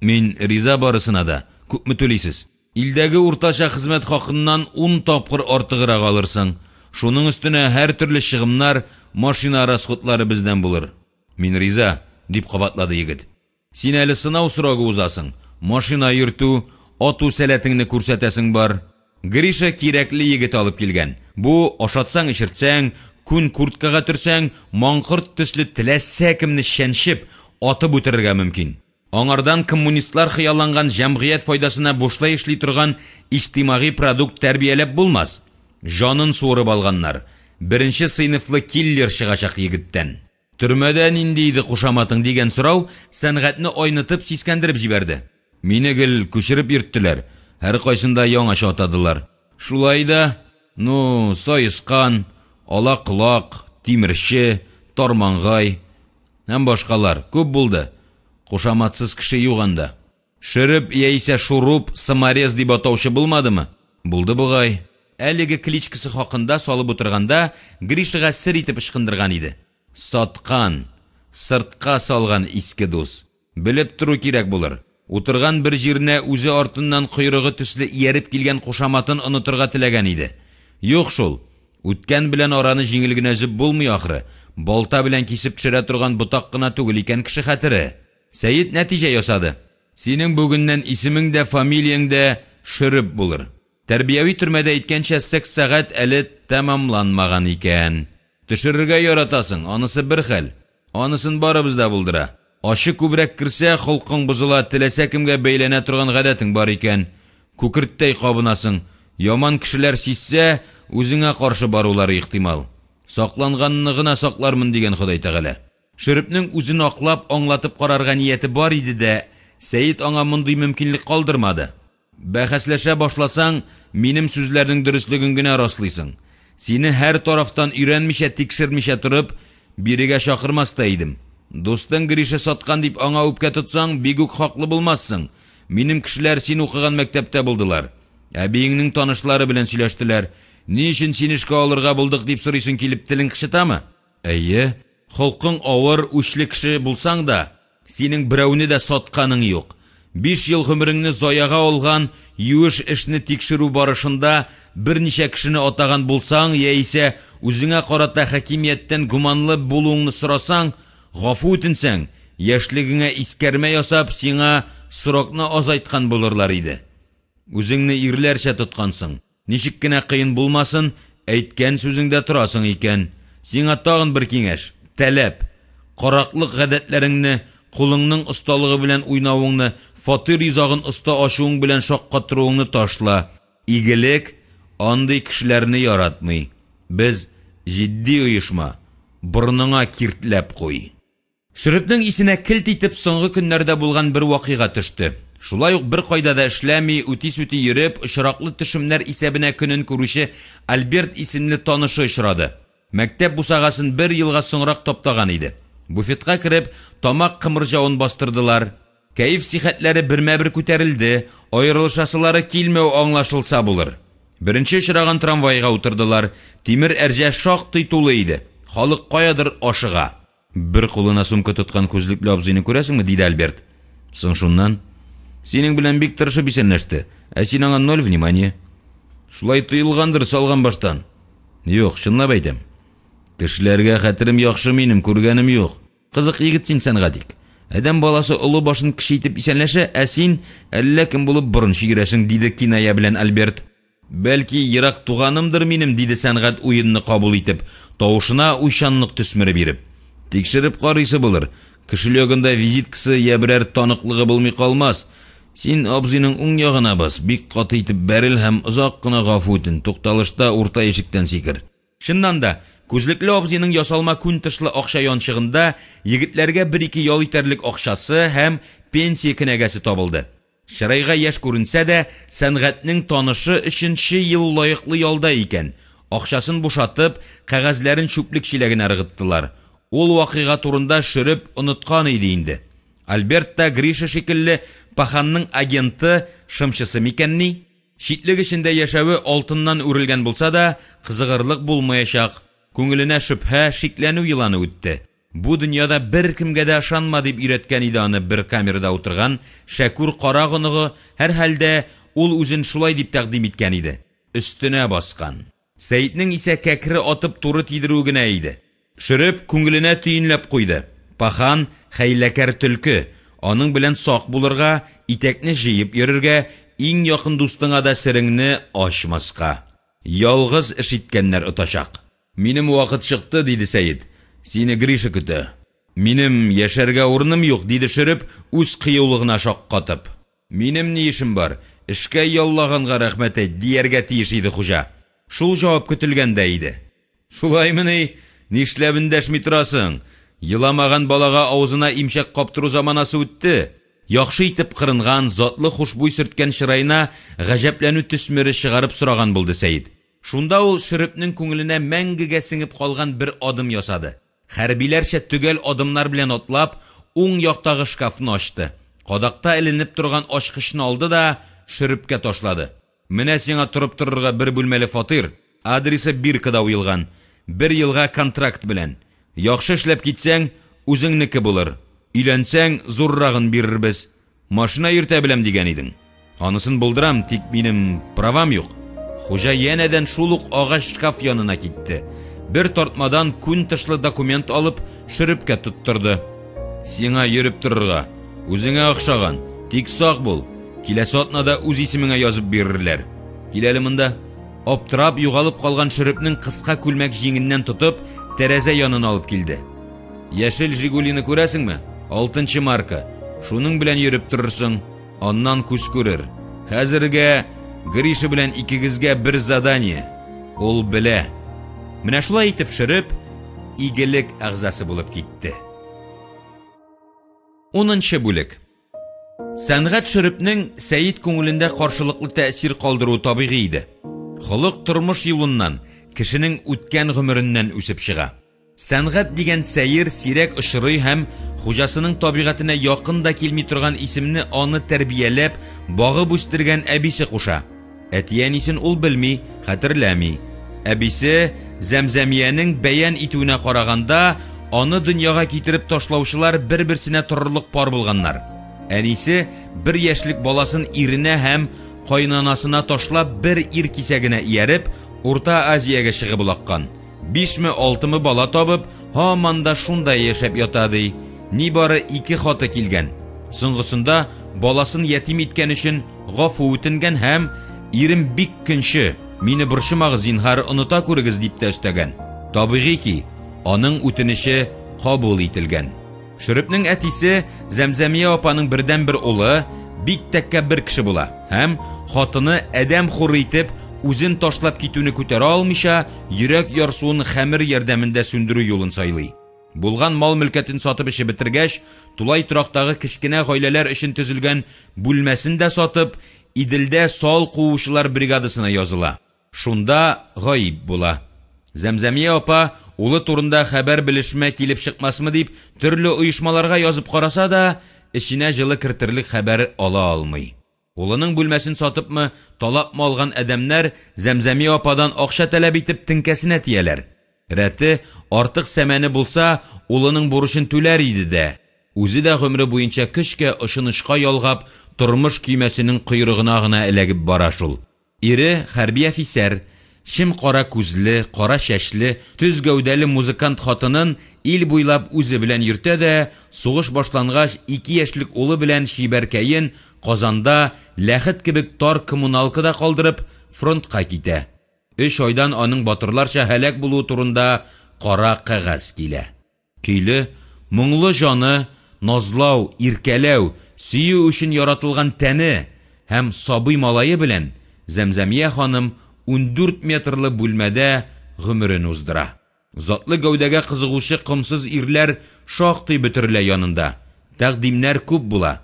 Мин риза барысына да, күпме түлисез? Илдәге уртача хезмәт хакыннан 10 тапкыр артыграк алырсың. Шуның өстенә һәр төрле чыгымнар, машина расходлары бездән булыр. Мин риза, дип кабатлады егет. Син әле сынау сорагы узасың. Машина йөртү, ату сәләтеңне күрсәтәсең бар. Гриша кирәкле егет алып килгән. Бу ашатсаң, ишертсәң, күн курткага төрсәң, маңкырт төсле теләсә кемне шәншеп, атып үтерергә мөмкин. Аңардан коммунистлар хыялланган җәмгыять файдасына бушлай эшли торган иҗтимагый продукт тәрбияләп булмас. Жанын суырып алганнар. Беренче сыйныфлы киллер чыгачак егеттән. Төрмәдә нинди иде кушаматың дигән сорау сәнгатьне айнытып сискәндереп җибәрде. Мине гел күчереп йөрттеләр. Һәр кайсында яңаша атадылар. Шулай да, сайыскан, ала кулак, тимерче, тормангай һәм башкалар күп булды. Кушаматсыз кеше юганда. Шырып яисә шуруп, саморез дип атаучы булмадымы? Булды бугай. Әлеге кличкасы хакында салып утырганда Гришага сер итеп ышкындырган иде. Саткан, сыртка салган иске дус. Белеп туру кирәк булыр. Утырган бер җиренә үзе артыннан койрыгы төсле ияреп килгән кушаматын онытырга теләгән иде. Юк шул. Үткән белән араны җиңел генә зөп булмый ахры. Балта белән кисеп төшерә торган ботак кына түгел икән кеше хәтере. Сәйит нәтиҗә ясады. Синең бүгеннән исемең дә, фамилияң дә Шөреп булыр. Тәрбияви төрмәдә әйткәнчә 8 сәгать әле тәмамланмаган икән. Төшерергә яратасың, анысы бер хәл. Анысын барыбыз да булдыра. Ашы күбрәк кирсә, холкың бузыла, теләсә кемгә бәйләнә торган гадәтең бар икән. Күкерттәй кабынасың. Яман кешеләр сизсә, үзеңә каршы барулары ихтимал. Сакланганны гына саклармын дигән Ходай Тәгалә. Шөрепнең үзен аклап, аңлатып карарга нияте бар иде дә, Сәйит аңа мондый мөмкинлек калдырмады. Бәхәсләшә башласаң, минем сүзләрнең дөрестлеген генә раслыйсың. Сине һәр тарафтан өйрәнмичә, тикшермичә торып, бирегә чакырмас та идем. Достың Гриша саткан дип аңа үпкә тотсаң, бик үк хаклы булмассың. Минем кешеләр син укыган мәктәптә булдылар. Әбиеңнең танышлары белән сөйләштеләр. Ни өчен син эшкә алырга булдык дип сорыйсың килеп телең кычытамы? Әйе, холкың авыр, үчле кеше булсаң да, синең берәүне дә сатканың юк. 5 ел гомереңне заяга алган, юеш эшне тикшерү барышында берничә кешене атаган булсаң, яисә үзеңә карата хакимияттән гуманлы булуыңны сорасаң, гафу үтенсәң, яшьлегеңә искәрмә ясап, сиңа срокны азайткан булырлар иде. Үзеңне ирләрчә тоткансың. Ничек кенә кыен булмасын, әйткән сүзеңдә торасың икән. Сиңа тагын бер киңәш, таләп. Караклык гадәтләреңне, кулыңның осталыгы белән уйнавыңны, фатир изагын оста ачуың белән шаккатыруыңны ташла. Игелек андый кешеләрне яратмый. Без җитди оешма. Борыныңа киртләп куй. Шөрепнең исенә килт итеп соңгы көннәрдә булган бер вакыйга төште. Шулай ук бер кайда да эшләми, үти-сүти йөреп, очраклы төшемнәр исәбенә көнен күрүче Альберт исемле танышы очрады. Мәктәп бусагасын 1 елга соңрак таптаган иде. Буфетка кирип, тамак кымырҗавын бастырдылар. Кәйф сихәтләре бермә-бер күтәрелде, аерылышасылары килмәү аңлашылса булыр. Беренче очраган трамвайга утырдылар, тимер әрҗә шактый тулы иде. Халык каядыр ашыга. Бер кулына сумка тоткан күзлекле абзыйны күрәсеңме, диде Альберт. Соң шуннан, синең белән бик тырышып исәнләште, ә син аңа ноль внимание. Шулай тыелгандыр салган баштан. Юк, чынлап әйтәм. Кешеләргә хәтерем яхшы минем, күргәнем юк. Кызык егет син сәнгатик. Әдәм баласы олы башын кеше итеп исәнләшә, ә син әллә кем булып борын чигерәсең, диде киная белән Альберт. Бәлки ерак туганымдыр минем, диде сәнгать уенны кабул итеп, тавышына уйчанлык төсмере биреп. Тикшереп карыйсы булыр. Кешелегендә визиткасы я берәр таныклыгы булмый калмас. Син абзыйның уң ягына бас, бик каты итеп бәрел һәм озак кына гафу үтен, тукталышта урта ишектән сикер. Шуннан да күзлекле абзыйның ясалма күн тышлы акча янчыгында егетләргә 1-2 ял итәрлек акчасы һәм пенсия кенәгәсе табылды. Шырайга яшь күренсә дә, сәнгатьнең танышы 3нче ел лаеклы ялда икән. Акчасын бушатып, кәгазьләрен чүплек чиләгенә рыгыттылар. Ул вакыйга турында шөреп оныткан иде инде. Альберт та Гриша шикелле паханның агенты шымчысы микәнни? Шитлек эчендә яшәве алтыннан үрелгән булса да, кызыгырлык булмаячак. Күңеленә шөбһә, шикләнү йыланы үтте. Бу дөньяда бер кемгә дә ышанма дип өйрәткән иде аны бер камерада утырган Шәкүр Карагыныгы, һәр хәлдә ул үзен шулай дип тәкъдим иткән иде. Өстенә баскан. Сәйитнең исә кәкре атып туры тидерү генә иде. Шөреп күңеленә төйенләп куйды. Пахан хәйләкәр төлке. Аның белән сак булырга, итәкне җыеп йөрергә, иң якын дустыңа да сереңне ачмаска. Ялгыз эш иткәннәр отачак. Минем вакыт чыкты, диде Сәйит. Сине Гриша көтә. Минем яшәргә урыным юк, диде Шөреп үз кыюлыгына шаккатып. Минем ни эшем бар? Эшкә яллаганга рәхмәт әйт, дияргә тиеш иде хуҗа. Шул җавап көтелгәндә иде. Шулаймыни, нишләп эндәшми торасың? Йыламаган балага авызына имчәк каптыру заманасы үтте. Яхшы итеп кырынган, затлы хушбуй сөрткән чырайына гаҗәпләнү төсмере чыгарып сораган булды Сәйит. Шунда ул Шөрепнең күңеленә мәңгегә сеңеп калган бер адым ясады. Хәрбиләрчә төгәл адымнар белән атлап, уң яктагы шкафны ачты. Кадакта эленеп торган ачкычны алды да Шөрепкә ташлады. Менә сиңа турып торырга бер бүлмәле фатир, адресы Биркада уелган. 1 елга контракт белән. Яхшы эшләп китсәң, үзеңнеке булыр. Өйләнсәң, зуррагын бирербез. Машина йөртә беләм дигән идең. Анысын булдырам, тик минем правам юк. Хуҗа янәдән шул ук агач шкаф янына китте. Бер тартмадан күн тышлы документ алып, Шөрепкә тоттырды. Сиңа йөреп торырга, үзеңә охшаган, тик сак бул. Киләсе атнада үз исемеңә язып бирерләр. Киләле монда. Аптырап югалып калган Шөрепнең кыска күлмәк җиңеннән тотып, тәрәзә янына алып килде. Яшел Жигулины күрәсеңме? 6нчы марка. Шуның белән йөреп торырсың, аннан күз күрер. Хәзергә Гриша белән икегезгә бер задание. Ул белә. Менә шулай итеп Шөреп игелек агзасы булып китте. 10нчы бүлек. Сәнгать Шөрепнең Сәйит күңелендә каршылыклы тәэсир калдыру табигый иде. Холык тормыш юлыннан, кешенең үткән гомереннән үсеп чыга. Сәнгать дигән сәйер сирәк очрый һәм хуҗасының табигатына якын да килми торган исемне аны тәрбияләп, багып үстергән әбисе куша. Әтиянисен ул белми, хәтерләми. Әбисе Зәмзәмиянең бәян итүенә караганда, аны дөньяга китереп ташлаучылар бер-берсенә торырлык пар булганнар. Әнисе 1 яшьлек баласын иренә һәм кайнанасына ташлап бер ир кисәгенә ияреп, Урта Азиягә чыгып улаккан. 5-6 бала табып, һаман да шунда яшәп ята ди. Ни бары 2 хаты килгән. Соңгысында баласын ятим иткән өчен гафу үтенгән һәм ирем бик көнче, мине борчымагыз зинһар, оныта күрегез дип тә өстәгән. Табигый ки, аның үтенече кабул ителгән. Шөрепнең әтисе Зәмзәмия апаның бердән-бер улы бик тәкәббер кеше була һәм хатыны әдәм хур итеп үзен ташлап китүне күтәрә алмыйча, йөрәк ярсуын хәмер ярдәмендә сүндерү юлын сайлый. Булган мал-мөлкәтен сатып эше бетергәч, тулай торактагы кичкенә гаиләләр өчен төзелгән бүлмәсен дә сатып, Иделдә сал куучылар бригадасына языла. Шунда гаиб була. Зәмзәмия апа улы турында хәбәр белешмә килеп чыкмасмы дип төрле оешмаларга язып караса да, ішіне жылы кіртірлік хәбәр ала алмый. Улының бүлмәсен сатыпмы, талапмы алган әдәмнәр Зәмзәми ападан акча таләп итеп теңкәсенә тияләр. Рәте артык сәмәне булса, улының бурычын түләр иде дә. Үзе дә гомере буенча көчкә ышанышка ялгап, тормыш көймәсенең койрыгына гына эләгеп бара шул. Ире хәрби офицер, шим кара күзле, кара чәчле, төз гәүдәле музыкант хатынын ил буйлап үзе белән йөртә дә, сугыш башлангач 2 яшьлек улы белән Шибәркәен Казанда ләхет кебек тар коммуналкада калдырып фронтка китә. 3 айдан аның батырларча һәлак булуы турында кара кагаз килә. Көйле, моңлы жаны, назлау, иркәләү, сөю өчен яратылган тәне һәм сабый малае белән Зәмзәмия ханым 14 метрлы бүлмәдә гомерен уздыра. Затлы гәүдәгә кызыгучы кымсыз ирләр шактый бөтерлә янында. Тәкъдимнәр күп була.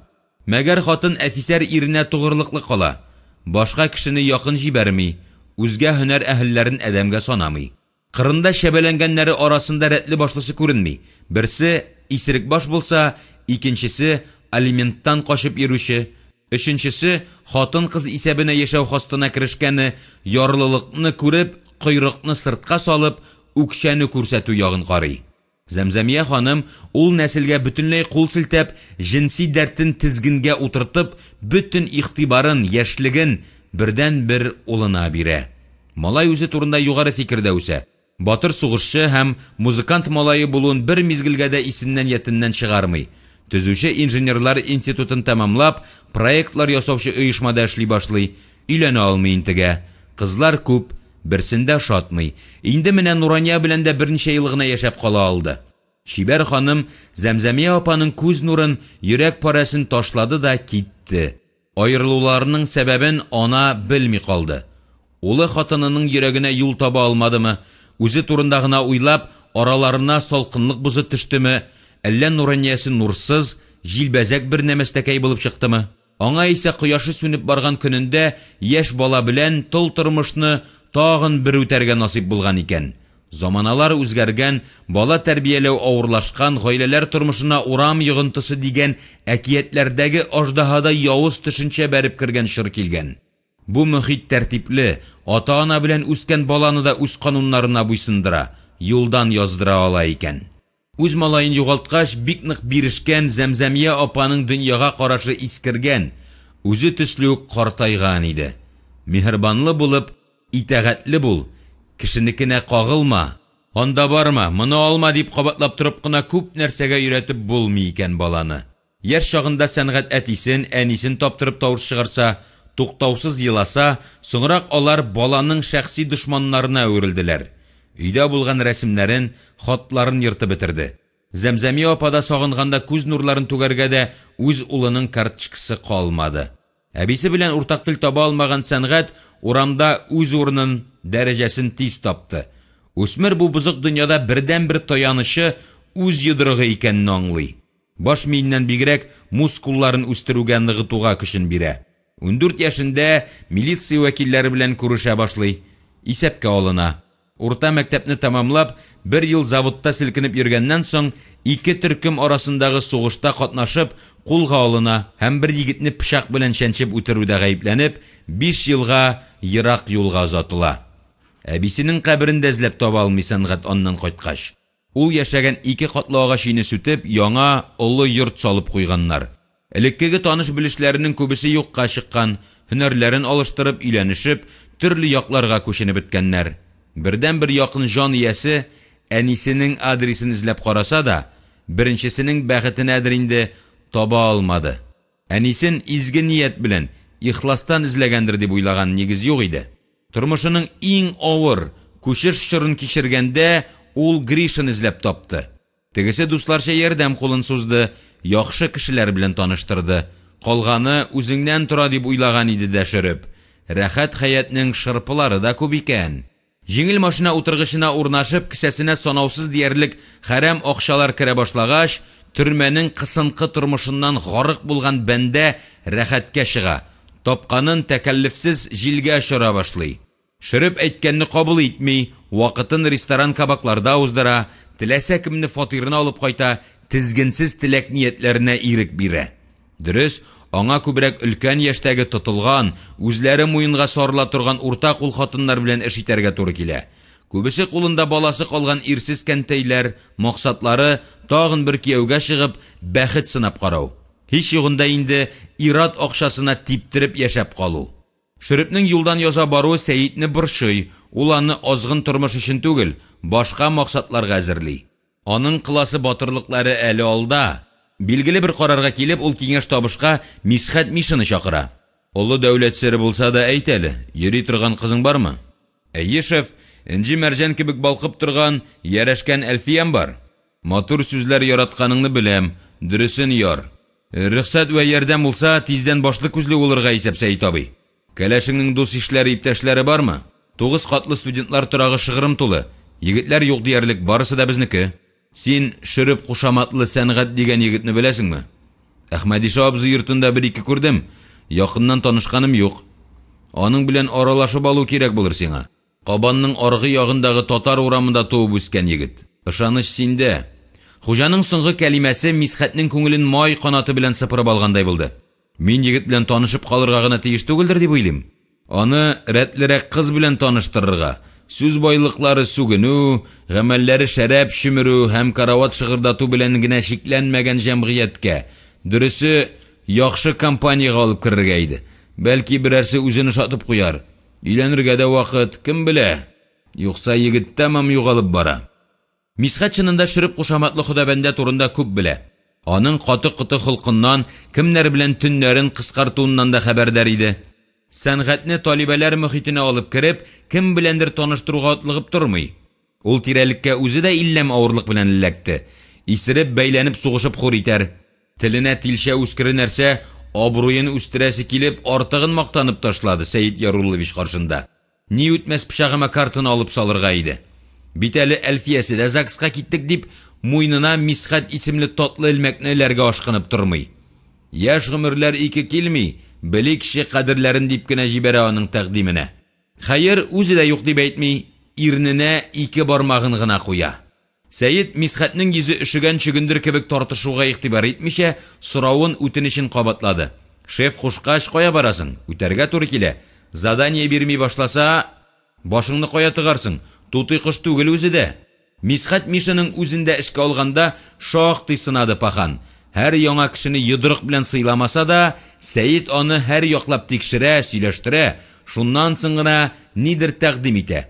Мәгәр хатын офицер иренә тугырлыклы кала. Башка кешене якын җибәрми, үзгә һөнәр әһелләрен әдәмгә санамый. Кырында шәбәләнгәннәре арасында рәтле башлысы күренми. Берсе исерек баш булса, икенчесе алименттан кашып йөрүче, өченчесе хатын-кыз исәбенә яшәү хастына керешкәне ярлылыкны күреп, койрыкны сыртка салып, үкчәне күрсәтү ягын карый. Зәмзәмия ханым ул нәселгә бөтенләй кул селтәп, җинси дәртен тизгенгә утыртып, бөтен игътибарын, яшьлеген бердән-бер улына бирә. Малай үзе турында югары фикердә үсә. Батыр сугышчы һәм музыкант малайы булуын бер мизгелгә дә исеннән ятыннан чыгармый. Төзүче инженерлар институтын тәмамлап, проектлар ясаучы оешмада эшли башлый, өйләнә алмый интегә. Кызлар күп, берсендә шатмый. Инде менә Нурания белән дә берничә ел гына яшәп кала алды. Шибәр ханым Зәмзәмия апаның күз нурын, йөрәк парасын ташлады да китте. Аерылуларының сәбәбен ана белми калды. Улы хатынының йөрәгенә юл таба алмадымы, үзе турында гына уйлап, араларына салкынлык бузы төштеме, әллә Нураниясе нурсыз, җилбәзәк бер нәмәстәкәй булып чыктымы? Аңа исә кояшы сүнеп барган көнендә яшь бала белән тол тормышны тагын бер үтәргә насип булган икән. Заманалар үзгәргән, бала тәрбияләү авырлашкан, гаиләләр тормышына урам йогынтысы дигән әкиятләрдәге аждаһада явыз төшенчә бәреп кергән шыр килгән. Бу мөхит тәртипле, ата-ана белән үскән баланы да үз кануннарына буйсындыра, юлдан яздыра ала икән. Үз малайын югалткач бик нык бирешкән Зәмзәмия апаның дөньяга карашы искергән, үзе төсле үк картайган иде. Мехрибанлы булып, итәгатьле бул, кешенекенә кагылма, анда барма, моны алма дип кабатлап торып кына күп нәрсәгә өйрәтеп булмый икән баланы. Яшь чагында сәнгать әтисен, әнисен таптырып тавыш чыгарса, туктаусыз еласа, соңрак алар баланың шәхси дошманнарына әверелделәр. Өйдә булган рәсемнәрен, хатларын йыртып бетерде. Зәмзәмия апада сагынганда күз нурларын түгәргә дә үз улының карточкасы калмады. Әбисе белән уртак тел таба алмаган сәнгать урамда үз урынын, дәрәҗәсен тиз тапты. Үсмер бу бузык дөньяда бердән-бер таянышы үз йодрыгы икәнне аңлый. Баш миеннән бигрәк мускулларын үстерүгә ныгытуга көчен бирә. 14 яшендә милиция вәкилләре белән күрешә башлый, исәпкә алына. Урта мәктәпне тәмамлап, 1 ел заводта селкенеп йөргәннән соң, 2 төркем арасындагы сугышта катнашып, кулга алына һәм бер егетне пычак белән чәнчеп үтерүдә гаепләнеп, 5 елга ерак юлга озатыла. Әбисенең каберен эзләп таба алмый сәнгать аннан кайткач. Ул яшәгән 2 катлы агач өйне сүтеп, яңа олы йорт салып куйганнар. Элеккеге таныш белешләренең күбесе юкка чыккан, һөнәрләрен алыштырып, өйләнешеп, төрле якларга күченеп беткәннәр. Бердән-бер якын жан иясе әнисенең адресен эзләп караса да, беренчесенең бәхетенәдер инде таба алмады. Әнисен изге ният белән, ихластан эзләгәндер дип уйлаган нигез юк иде. Тормышының иң авыр, күчеш чорын кичергәндә ул Гришин эзләп тапты. Тегесе дусларча ярдәм кулын сузды, яхшы кешеләр белән таныштырды. Калганы үзеңнән тора дип уйлаган иде дәшереп. Рәхәт хаятның шырпылары да күп икән. Җиңел машина утыргычына урнашып, кисәсенә санаусыз диярлек хәрәм акчалар керә башлагач, төрмәнең кысынкы тормышыннан гарык булган бәндә рәхәткә чыга. Тапканын тәкәллифсез җилгә шыра башлый. Шырып әйткәнне кабул итми, вакытын ресторан-кабакларда уздыра, теләсә кемне фатирына алып кайта, тизгенсез теләк ниятләренә ирек бирә. Дөрес, аңа күбрәк өлкән яшьтәге тотылган, үзләре муенга сарыла торган урта кул хатыннар белән эш итәргә туры килә. Күбесе кулында баласы калган ирсез кәнтәйләр, максатлары тагын бер кияүгә чыгып, бәхет сынап карау. Һич югында инде ират акчасына типтереп яшәп калу. Шөрепнең юлдан яза баруы Сәйитне борчый, ул аны азгын тормыш өчен түгел, башка максатларга әзерли. Аның кыласы батырлыклары әле алда. Билгеле бер карарга килеп, ул киңәш табышка Мисхәт Мишаны чакыра. Олы дәүләт сере булса да әйт әле, йөри торган кызың бармы? Әйешев, инҗи мәрҗән кебек балкып торган, ярәшкән Әлфиям бар. Матур сүзләр яратканыңны беләм, дөресен яр. Рөхсәт вә ярдәм булса, тиздән башлы күзле булырга исәп Сәйит абый. Кәләшеңнең дус ишләре, иптәшләре бармы? 9 катлы студентлар торагы шыгырым тулы. Егетләр юк диярлек, барысы да безнеке. Син Шөреп кушаматлы Сәнгать дигән егетне беләсеңме? Әхмәдиша абзый йортында бер-ике күрдем. Якыннан танышканым юк. Аның белән аралашып алу кирәк булыр сиңа. Кабанның аргы ягындагы татар урамында туып үскән егет. Ышаныч синдә. Хуҗаның соңгы кәлимәсе Мисхәтнең күңелен май канаты белән сыпырып алгандай булды. Мин егет белән танышып калырга гына тиеш түгелдер дип уйлыйм. Аны рәтлерәк кыз белән таныштырырга. Сүз байлыклары сүгенү, гамәлләре шәраб шимерү һәм карават шыгырдату белән генә шикләнмәгән җәмгыятькә, дөресе, яхшы компанияга алып керергә иде. Бәлки берәрсе үзен ошатып куяр. Өйләнергә дә вакыт, кем белә? Юкса егет тәмам югалып бара. Мисхәт чынында Шөреп кушаматлы Худабәндә турында күп белә. Аның каты-кыты холкыннан, кемнәр белән төннәрен кыскартуыннан да хәбәрдар иде. Сәнгатьне талибәләр мөхитенә алып кереп, кем беләндер таныштыруга атлыгып тормый. Ул тирәлеккә үзе дә илләм авырлык белән эләкте. Исереп, бәйләнеп, сугышып хур итәр. Теленә тилшә үскере нәрсә, абруен үстерәсе килеп, артыгын мактанып ташлады Сәйит Яруллович каршында. Ни үтмәс пычагыма картын алып салырга иде. Бит әле Әлфиясе дә ЗАГСка киттек дип, муйнына Мисхәт исемле татлы элмәкнеләргә ашкынып тормый. Яшь гомерләр ике килми, белик кеше кадерләрен дип кенә җибәрә аның тәкъдименә. Хәер, үзе дә юк дип әйтми, ирненә 2 бармагын гына куя. Сәйит Мисхәтнең йөзе өшегән чөгендер кебек тартышуга игътибар итмичә, соравын үтенечен кабатлады. Шеф кушкач, кая барасың? Үтәргә туры килә. Задание бирми башласа, башыңны кая тыгарсың? Тутый кыш түгел үзе дә. Мисхәт Мишаның үзендә эшкә алганда шактый сынады пахан. Һәр яңа кешене йодрык белән сыйламаса да, Сәйит аны һәр яклап тикшерә, сөйләштерә, шуннан соң гына нидер тәкъдим итә.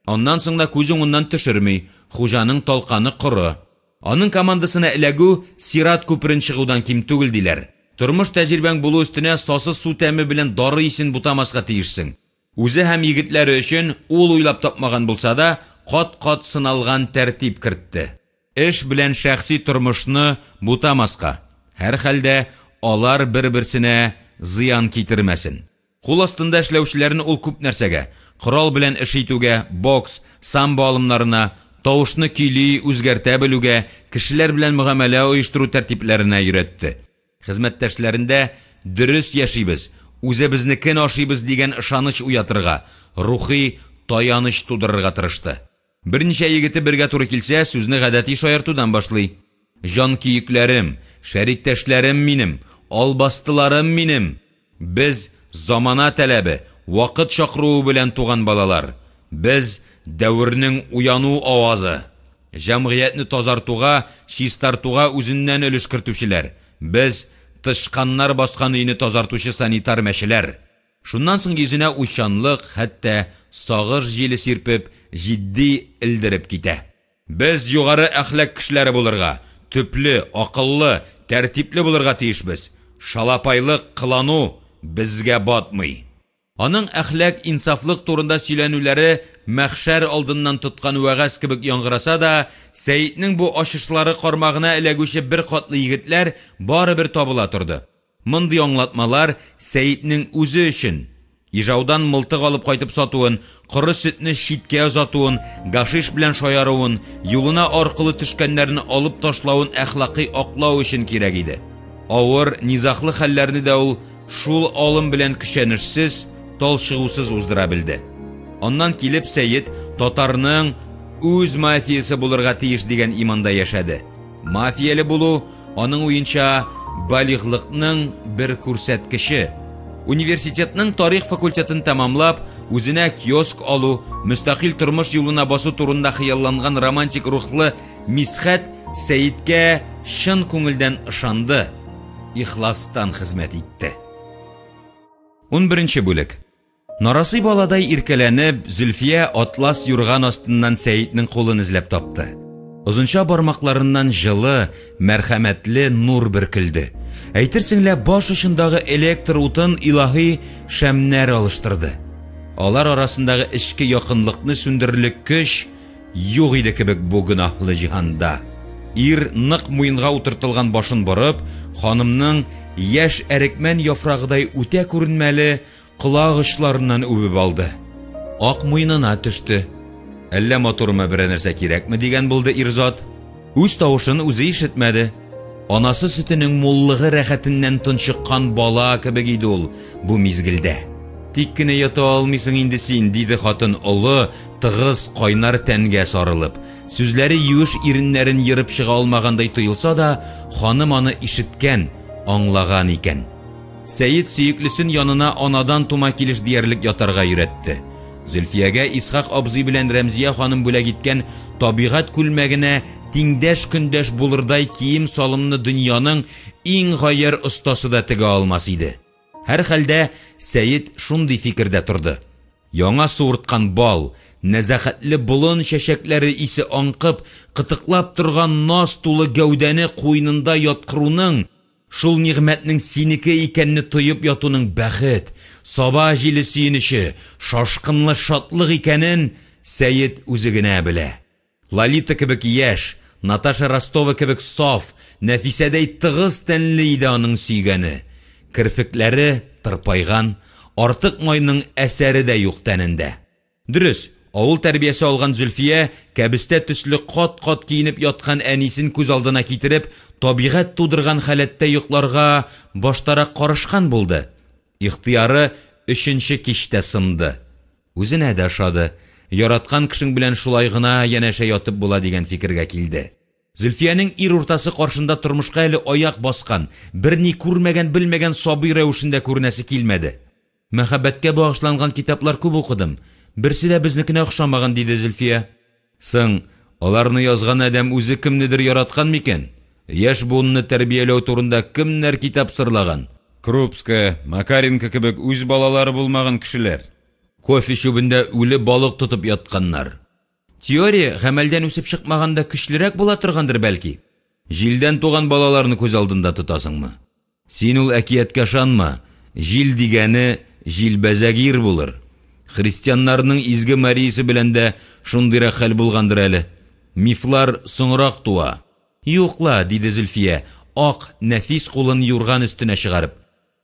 Аннан соң да күзен уннан төшерми, хуҗаның талканы коры. Аның командасына эләгү сират күперен чыгудан ким түгел диләр. Тормыш тәҗрибәң булу өстенә сасы су тәме белән дары исен бутамаска тиешсең. Үзе һәм егетләре өчен ул уйлап тапмаган булса да, кат-кат сыналган тәртип кертте. Эш белән шәхси тормышны бутамаска. Һәр хәлдә алар бер-берсенә зыян китермәсен. Кул астында эшләүчеләрне ул күп нәрсәгә, корал белән эш итүгә, бокс, самбо алымнарына, тавышны көйли үзгәртә белүгә, кешеләр белән мөгамәлә оештыру тәртипләренә өйрәтте. Хезмәттәшләрендә дөрес яшибез, үзебезнекен ашыйбыз дигән ышаныч уятырга, рухи таяныч тудырырга тырышты. Берничә егете бергә туры килсә, сүзне гадәти шаяртудан башлый. Җан киекләрем, шәриктәшләрем минем, албастыларым минем. Без замана таләбе, вакыт чакыруы белән туган балалар. Без дәврнең уяну авазы. Җәмгыятьне тазартуга, чистартуга үзеннән өлеш кертүчеләр. Без тышканнар баскан өйне тазартучы санитар мәшеләр. Шуннан соң йөзенә уйчанлык, хәтта сагыш җиле сирпеп, җитди илдереп китә. Без югары әхлак кешеләре булырга, төпле, акыллы, тәртипле булырга тиешбез. Шалапайлык, кылану безгә батмый. Аның әхлак, инсафлык турында сөйләнүләре мәхшәр алдыннан тоткан вәгазь кебек яңгыраса да, Сәйитнең бу ачышлары кармагына эләгүче бер катлы егетләр барыбер табыла торды. Мондый аңлатмалар Сәйитнең үзе өчен ижаудан мылтык алып кайтып сатуын, коры сөтне читкә озатуын, гашиш белән шаяруын, юлына аркылы төшкәннәрне алып ташлавын әхлакый аклау өчен кирәк иде. Авыр, низахлы хәлләрне дә ул шул алым белән көчәнешсез, талчыгусыз уздыра белде. Аннан килеп Сәйит татарның үз мафиясе булырга тиеш дигән иманда яшәде. Мафияле булу аның уенча балиғлықның бір күрсәткіші. Университетның тарих факультетін тамамлап, үзенә киоск алу, müстақил тормыш юлына басу турында хыялланган романтик рухлы Мисхәт Сәйиткә шын күңелдән ышанды, ихластан хезмәт итте. 11-нче бүлек. Нарасый баладай иркәләнеп, Зөлфия атлас юрган астыннан Сәйитнең кулын эзләп тапты. Озынча бармакларыннан жылы, мәрхәмәтле нур бөркелде. Әйтерсеңлә баш очындагы электр утын илаһи шәмнәр алыштырды. Алар арасындагы эчке якынлыкны сүндерерлек көч юк иде кебек бу гөнаһлы җиһанда. Ир нык муенга утыртылган башын борып, ханымның яшь әрекмән яфрагыдай үтә күренмәле колагычларыннан үбеп алды. Ак муенына төште. Әллә моторыма бер нәрсә кирәкме дигән булды ирзат. Үз тавышын үзе ишетмәде. Анасы сөтенең муллыгы рәхәтеннән тынчыккан бала кебек иде ул бу мизгелдә. Тик кенә ята алмыйсың инде син, диде хатын олы, тыгыз кайнар тәнгә сарылып. Сүзләре юеш иреннәрен йырып чыга алмагандай тоелса да, ханым аны ишеткән, аңлаган икән. Сәйит сөеклесен янына анадан тума килеш диярлек ятарга өйрәтте. Зөлфиягә Исхак абзый белән Рәмзия ханым бүләк иткән табигать күлмәгенә тиңдәш көндәш булырдай кием салымны дөньяның иң гайыр остасы да тегә алмас иде. Һәр хәлдә Сәйит шундый фикердә торды. Яңа суырткан бал, нәзахәтле болын чәчәкләре исе аңкып, кытыклап торган наз тулы гәүдәне куйнында яткыруның, шул нигъмәтнең синеке икәнне тоеп ятуның бәхет, саба җиле сөенеше, шашкынлы шатлык икәнен Сәйит үзе генә белә. Лолита кебек яшь, Наташа Ростова кебек саф, Нәфисәдәй тыгыз тәнле иде аның сөйгәне. Кирфекләре тырпайган, артык майның әсәре дә юк тәнендә. Дөрес, авыл тәрбиясе алган Зөлфия кәбестә төсле кат-кат киенеп яткан әнисен күз алдына китереп, табигать тудырган халәттә йокларга баштарак карышкан булды. Ихтыяры 3-нче кичтә сынды. Үзенә дә ошады. Яраткан кешең белән шулай гына янәшә ятып була дигән фикергә килде. Зөлфиянең ир уртасы каршында тормышка әле аяк баскан, берни күрмәгән, белмәгән сабый рәвешендә күренәсе килмәде. Мәхәббәткә багышланган китаплар күп укыдым. Берсе дә безнекенә охшамаган, диде Зөлфия. Соң, аларны язган адәм үзе кемнедер яраткан микән? Яшь буынны тәрбияләү турында кемнәр китап сырлаган? Крупская, Макаренко кебек үз балалары булмаган кешеләр. Кофе чүбендә үле балык тотып ятканнар. Теория гамәлдән үсеп чыкмаганда көчлерәк була торгандыр бәлки. Җилдән туган балаларны күз алдында тотасыңмы? Син ул әкияткә ышанма. Җил дигәне җилбәзәгир булыр. Христианнарның изге Мариясы белән дә шундыйрак хәл булгандыр әле. Мифлар соңрак туа. Юкла, диде Зөлфия, ак, нәфис кулын юрган өстенә чыгарып.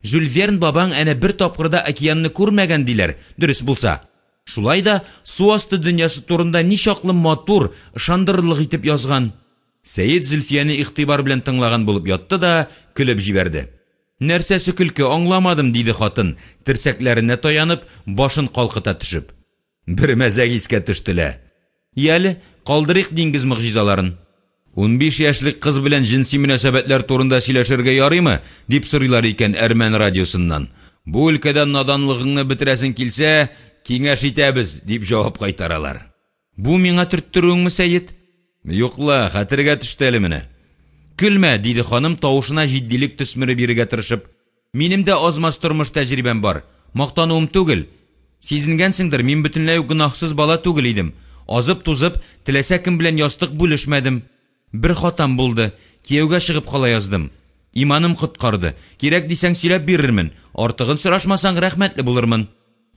Жюль Верн бабаң әнә бер тапкырда океанны күрмәгән диләр. Дөрес булса. Шулай да су асты дөньясы турында ничаклы матур, ышандырырлык итеп язган. Сәйит Зөлфияны игътибар белән тыңлаган булып ятты да көлеп җибәрде. Нәрсәсе көлке, аңламадым, диде хатын, терсәкләренә таянып, башын калкыта төшеп. Бер мәзәк искә төштелә. Яле, калдырыйк диңгез мөгъҗизаларын. 15 яшьлек кыз белән җинси мөнәсәбәтләр турында сөйләшергә ярыймы? Дип сорыйлар икән Әрмән радиосыннан. Бу өлкәдә наданлыгыңны бетерәсең килсә, киңәш итәбез, дип җавап кайтаралар. Бу миңа төрттүрүңме, Сәйит? Юкла, хәтергә төште әле менә. Көлмә, диде ханым тавышына җиддилек төсмере бирергә тырышып. Минем дә азмас тормыш тәҗрибәм бар. Мактануым түгел. Сизенгәнсеңдер, мин бөтенләй гөнаһсыз бала түгел идем. Азып-тузып, теләсә кем белән ястык бүлешмәдем. Бер хатам булды. Кияүгә чыгып кала яздым. Иманым коткарды. Кирәк дисәң сөйләп бирермен. Артыгын сорашмасаң рәхмәтле булырмын.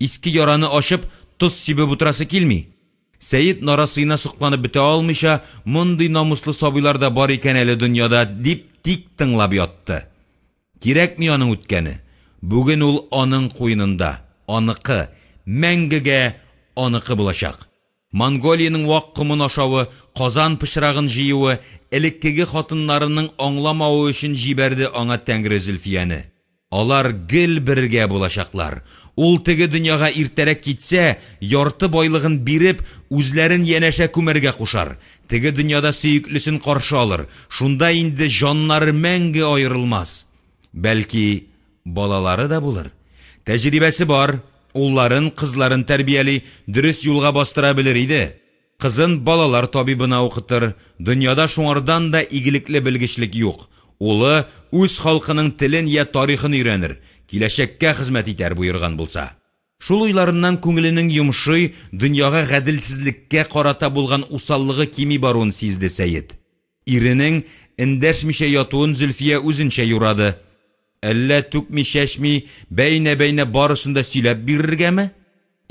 Иске яраны ачып, туз сибеп утырасы килми. Сәйит нарасыйна сокланып бетә алмыйча, мондый намуслы сабыйлар да бар икән әле дөньяда, дип тик тыңлап ятты. Кирәкми аның үткәне. Бүген ул аның куйнында, аныкы, мәңгегә аныкы булачак. Монголияның вак кымын ашавы, казан пычрагын җыюы, элеккеге хатыннарының аңламавы өчен җибәрде аңа Тәңре Зөлфияны. Алар гел бергә булачаклар. Ул теге дөньяга иртәрәк китсә, ярты байлыгын биреп, үзләрен янәшә күмәргә кушар. Теге дөньяда сөеклесен каршы алыр. Шунда инде җаннары мәңге аерылмас. Бәлки, балалары да булыр. Тәҗрибәсе бар, улларын, кызларын тәрбияли, дөрес юлга бастыра белер иде. Кызын балалар табибына укытыр, дөньяда шуңардан да игелекле белгечлек юк. Улы үз халкының телен я тарихын өйрәнер, киләчәккә хезмәт итәр буйырган булса. Шул уйларыннан күңеленең йомшый, дөньяга гаделсезлеккә карата булган усаллыгы кими баруын сизде Сәйет. Иренең эндәшмичә ятуын Зөлфия үзенчә юрады. Әллә түкми-чәчми, бәйнә-бәйнә барысын да сөйләп бирергәме?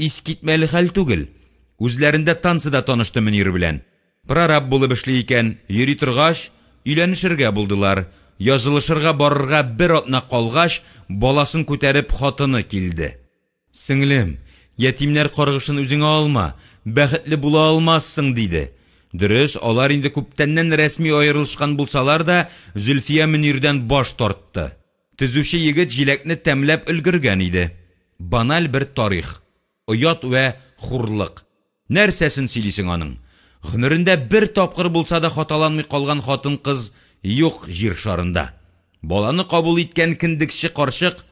Искитмәле хәл түгел. Үзләрендә танцыда танышты Мөнир белән. Прораб булып эшли икән, йөри торгач, өйләнешергә булдылар. Язылышырга барырга бер атна калгач, баласын күтәреп хатыны килде. Сеңлем, ятимнәр каргышын үзеңә алма, бәхетле була алмассың диде. Дөрес, алар инде күптәннән рәсми аерылышкан булсалар да, Зөлфия Мөнирдән баш тартты. Төзүче егет җиләкне тәмләп өлгергән иде. Баналь бер тарих, оят вә хурлык. Нәрсәсен сөйлисең аның? Гомерендә бер тапкыр булса да хаталанмый калган хатын-кыз юк җир шарында. Баланы кабул иткән киндекче карчык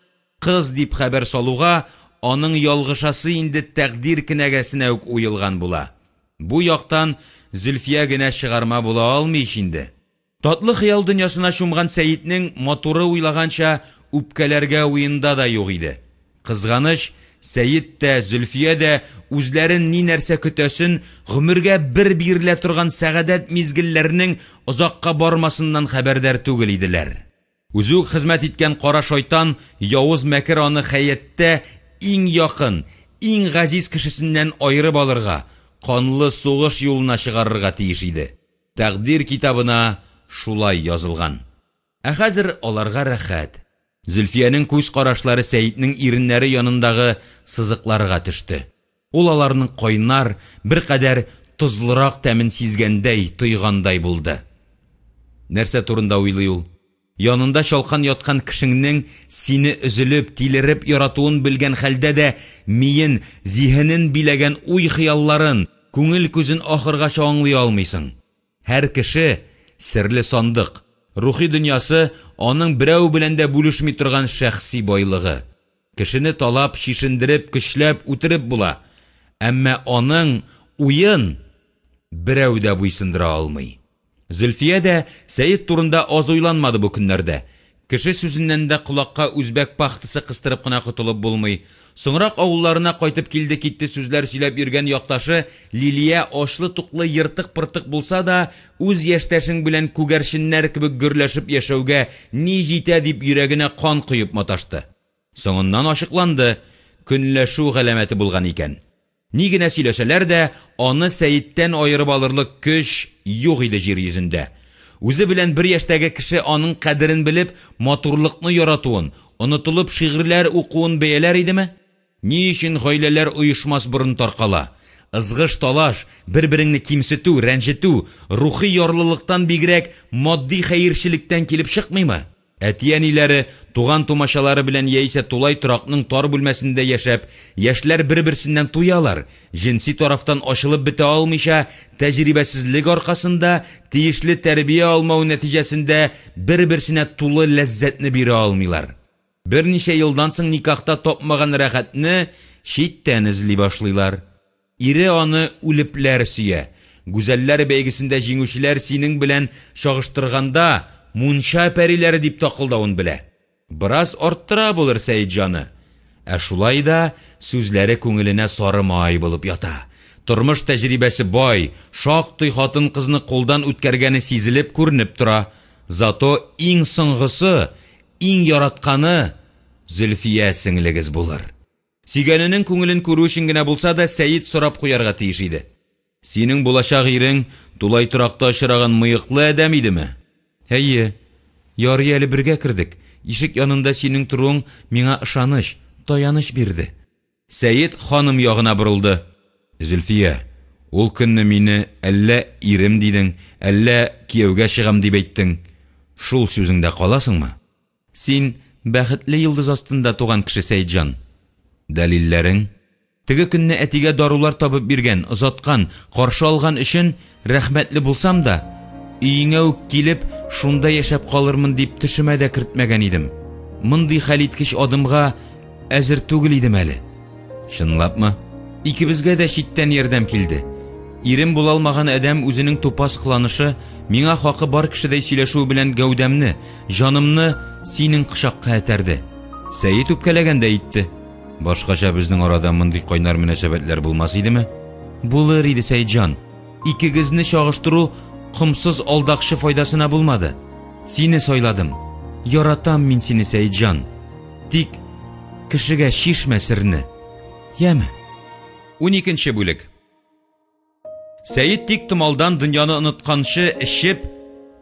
кыз дип хәбәр салуга, аның ялгышасы инде тәкъдир кенәгәсенә үк уелган була. Бу яктан Зөлфия генә чыгарма була алмый инде. Татлы хыял дөньясына чумган Сәйитнең матуры уйлаганча үпкәләргә уенда да юк иде. Кызганыч, Сәйит тә, Зөлфия дә үзләрен ни нәрсә көтәсен, гомергә бер бирелә торган сәгадәт мизгелләренең озакка бармасыннан хәбәрдар түгел иделәр. Үзе үк хезмәт иткән кара шайтан, явыз мәкер аны хәяттә иң якын, иң газиз кешесеннән айырып алырга, канлы сугыш юлына чыгарырга тиеш иде. Тәкъдир китабына шулай язылган. Ә хәзер аларга рәхәт. Зөлфиянең күз карашлары Сәйитнең иреннәре янындагы сызыкларга төште. Ул аларның кайнар, бер кадәр тузлырак тәмен сизгәндәй, тойгандай булды. Нәрсә турында уйлый ул? Янында чалкан яткан кешеңнең сине üzülеп, тилереп яратуын белгән хәлдә дә миен, зиһенен биләгән уй-хыялларын, күңел күзен ахыргача аңлый алмыйсың. Һәр кеше серле сандык. Рухи дөньясы аның берәү белән дә бүлешми торган шәхси байлыгы. Кешене талап, шишендереп, көчләп, үтереп була. Әмма аның уен берәү дә буйсындыра алмый. Зөлфия дә Сәйит турында аз уйланмады бу көннәрдә. Кеше сүзеннән дә кулакка үзбәк пахтысы кыстырып кына котылып булмый. Соңрак авылларына кайтып килде-китте сүзләр сөйләп йөргән якташы Лилия ашлы-туклы йыртык-пыртык булса да, үз яшьтәшең белән күгәрченнәр кебек гөрләшеп яшәүгә ни җитә дип йөрәгенә кан коеп маташты. Соңыннан ачыкланды, көнләшү галәмәте булган икән. Ни генә сөйләсәләр дә, аны Сәйиттән аерып алырлык көч юк иде җир йөзендә. Үзе белән бер яшьтәге кеше аның кадерен белеп, матурлыкны яратуын, онытылып шигырьләр укуын бәяләр идеме? Ни өчен гаиләләр оешмас борын таркала? Ызгыш талаш, бер-береңне кимсетү, рәнҗетү, рухи ярлылыктан бигрәк матди хәерчелектән килеп чыкмыймы? Әтиәниләре, туган-тумачалары белән яисә тулай торакның тар бүлмәсендә яшәп, яшьләр бер-берсеннән туялар. Җинси тарафтан ачылып бетә алмыйча, тәҗрибәсезлек аркасында, тиешле тәрбия алмау нәтиҗәсендә бер-берсенә тулы ләззәтне бирә алмыйлар. Берничә елдан соң никахта тапмаган рәхәтне читтән эзли башлыйлар. Ире аны үлепләр сөя. Гүзәлләр бәйгесендә җиңүчеләр синең белән чагыштырганда мунча пәриләре дип такылдавын белә. Бераз арттыра булыр Сәйит җаны. Ә шулай да сүзләре күңеленә сары май булып ята. Тормыш тәҗрибәсе бай, шактый хатын-кызны кулдан үткәргәне сизелеп күренеп тора. Зато иң соңгысы, иң яратканы Зөлфия сеңлегез булыр. Сөйгәненең күңелен күрү өчен генә булса да Сәйит сорап куярга тиеш иде. Синең булачак ирең тулай торакта очраган мыйыклы адәм идеме? Әйе, ярый әле бергә кердек. Ишек янында синең торуң миңа ышаныч, таяныч бирде. Сәйит ханым ягына борылды. Зөлфия, ул көнне мине әллә ирем дидең, әллә кияүгә чыгам дип әйттең. Шул сүзеңдә каласыңмы? Син бәхетле йылдыз астында туган кеше Сәйитҗан. Дәлилләрең? Теге көнне әтигә дарулар табып биргән, озаткан, каршы алган өчен рәхмәтле булсам да, өеңә үк килеп, шунда яшәп калырмын дип төшемә дә кертмәгән идем. Мондый хәлиткеч адымга әзер түгел идем әле. Чынлапмы? Икебезгә дә читтән ярдәм килде. Ирем була алмаган адәм үзенең тупас кыланышы миңа хакы бар кешедәй сөйләшү белән гәүдәмне, җанымны синең кочакка әтәрде. Сәйит үпкәләгән дә итте. Башкача безнең арада мондый кайнар мөнәсәбәтләр булмас идеме? Булыр иде, Сәйитҗан. Икегезне чагыштыру комсыз алдакчы файдасына булмады. Сине сайладым. Яратам мин сине, Сәйитҗан. Тик кешегә шишмә серне. Яме? 12-нче бүлек. Сәйит тик томалдан дөньяны онытканчы эчеп,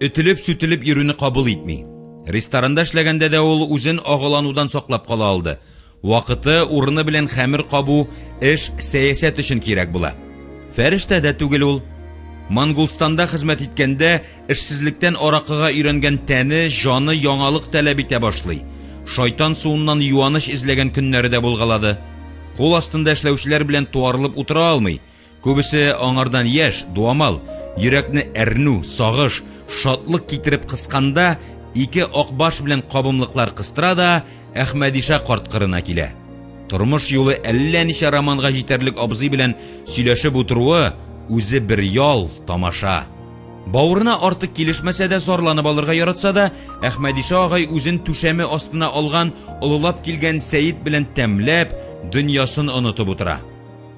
үтелеп-сүтелеп йөрүне кабул итми. Ресторанда эшләгәндә дә ул үзен агыланудан саклап кала алды. Вакыты, урыны белән хәмер кабу эш сәясәт өчен кирәк була. Фәрештә дә түгел ул. Монгольстанда хезмәт иткәндә эшсезлектән аракыга өйрәнгән тәне, жаны яңалык таләп итә башлый. Шайтан суыннан юаныч изләгән көннәре дә булгалады. Кул астында эшләүчеләр белән туарылып утыра алмый. Күбесе аңардан яшь, дуамал, йөрәкне әрнү, сагыш, шатлык китереп кысканда, ике акбаш белән кабымлыклар кыстыра да Әхмәдиша карт кырына килә. Тормыш юлы әллә ничә романга җитәрлек абзый белән сөйләшеп утыруы үзе бер ял, тамаша. Бавырына артык килешмәсә дә зарланып алырга яратса да, Әхмәдиша агай үзен түшәме астына алган, олылап килгән Сәйит белән тәмләп, дөньясын онытып утыра.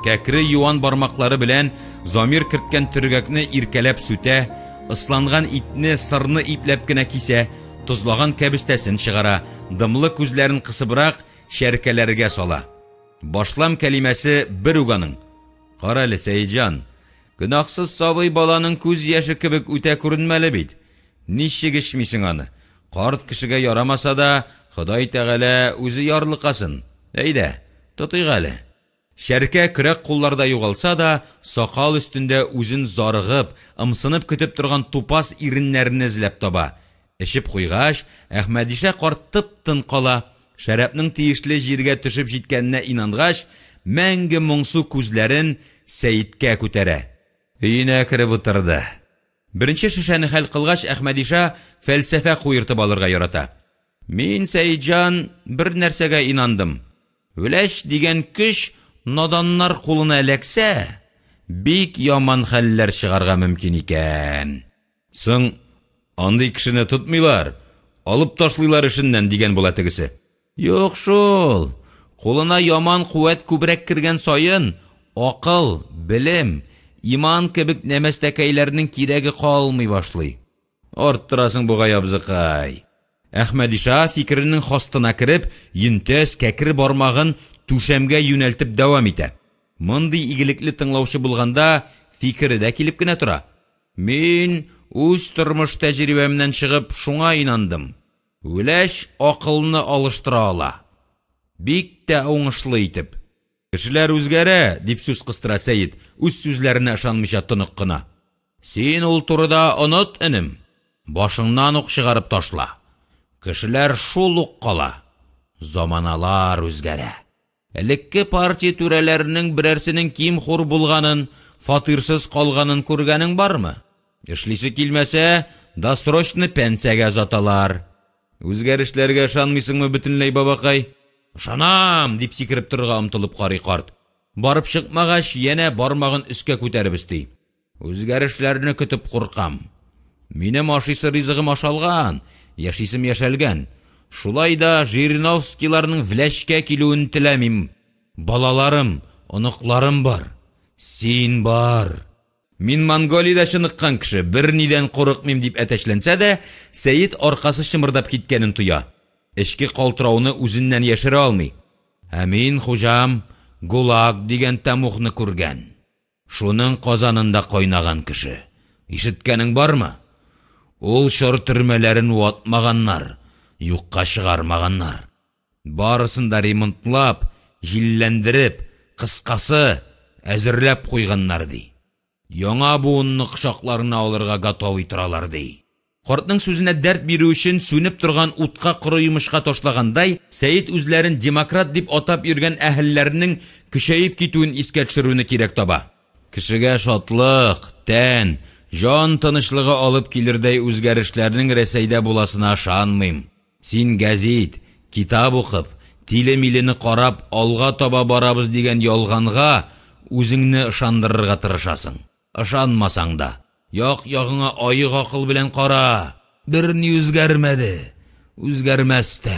Кәкре юан бармаклары белән замир керткән төргәкне иркәләп сүтә, ысланган итне сырны ипләп кенә кисә, тозлаган кәбестәсен чыгара, дымлы күзләрен кысыбрак шәркәләргә сала. Башлам кәлимәсе бер уганың. Кара әле, Сәйитҗан, гөнаһсыз сабый баланың күз яше кебек үтә күренмәле бит. Ничек эчмисең аны? Карт кешегә ярамаса да, Ходай Тәгалә үзе ярлыкасын. Әйдә, тотыйк әле. Шәркә көрәк кулларда югалса да, сакал өстендә үзен зарыгып, ымсынып көтеп торган тупас иреннәрне эзләп таба. Эчеп куйгач, Әхмәдиша карт тып-тын кала. Шәрәпнең тиешле җиргә төшеп җиткәненә инангач, мәңге моңсу күзләрен Сәйиткә күтәрә. Өенә кереп утырды. Беренче шешәне хәл кылгач, Әхмәдиша фәлсәфә куертып алырга ярата. Мин, Сәйитҗан, бер нәрсәгә инандым. Үләш дигән көч наданнар кулына эләксә, бик яман хәлләр чыгарга мөмкин икән. Соң, андый кешене тотмыйлар, алып ташлыйлар эшеннән дигән була тегесе. Юк шул, кулына яман куәт күбрәк кергән саен, акыл, белем, иман кебек нәмәстәкәйләрнең кирәге калмый башлый. Арттырасың бугай абзыкай. Әхмәдиша фикеренең хастына кереп, йөнтәс кәкре бармагын түшәмгә юнәлтеп дәвам итә. Мондый игелекле тыңлаучы булганда фикере дә килеп кенә тора. Мин үз тормыш тәҗрибәмнән чыгып шуңа инандым. Үләш акылны алыштыра ала. Бик тә уңышлы итеп. Кешеләр үзгәрә, дип сүз кыстыра Сәйит, үз сүзләренә ышанмыйча тынык кына. Син ул турыда оныт, энем. Башыңнан ук чыгарып ташла. Кешеләр шул ук кала. Заманалар үзгәрә. Элекке партия түрәләренең берәрсенең ким-хур булганын, фатирсыз калганын күргәнең бармы? Эшлисе килмәсә, досрочный пенсиягә озаталар. Үзгәрешләргә ышанмыйсыңмы бөтенләй, бабакай? Ышанам, дип сикереп торырга омтылып карый карт. Барып чыкмагач, янә бармагын өскә күтәреп өсти. Үзгәрешләрне көтеп куркам. Минем ашыйсы ризыгым ашалган, яшисем яшәлгән. Шулай да Жириновскийларның вләшкә килүен теләмим. Балаларым, оныкларым бар. Син бар. Мин Монголиядә чыныккан кеше, бер нидән курыкмыйм дип әтәчләнсә дә, Сәйит аркасы чымырдап киткәнен туя. Эшки калтырауны үзеннән яшерә алмый. Ә мин, хуҗам, ГУЛАГ дигән тәмухны күргән. Шуның казанында кайнаган кеше. Ишеткәнең бармы? Ул шор төрмәләрен ватмаганнар, юкка чыгармаганнар. Барысын да ремонтлап, җилләндереп, кыскасы, әзерләп куйганнар ди. Яңа буынны кочакларына алырга готовый торалар ди. Картның сүзенә дәрт бирү өчен сүнеп торган утка коры йомышка ташлагандай, Сәйит үзләрен демократ дип атап йөргән әһелләрнең көчәеп китүен искә төшерүне кирәк таба. Кешегә шатлык, тән, жан тынычлыгы алып килердәй үзгәрешләрнең Рәсәйдә буласына ышанмыйм. Син гәзит, Китап укып, тиле-милене карап, алга таба барабыз дигән ялганга үзеңне ышандырырга тырышасың. Ышанмасаң да, як-ягыңа аек акыл белән кара. Берни үзгәрмәде. Үзгәрмәс тә.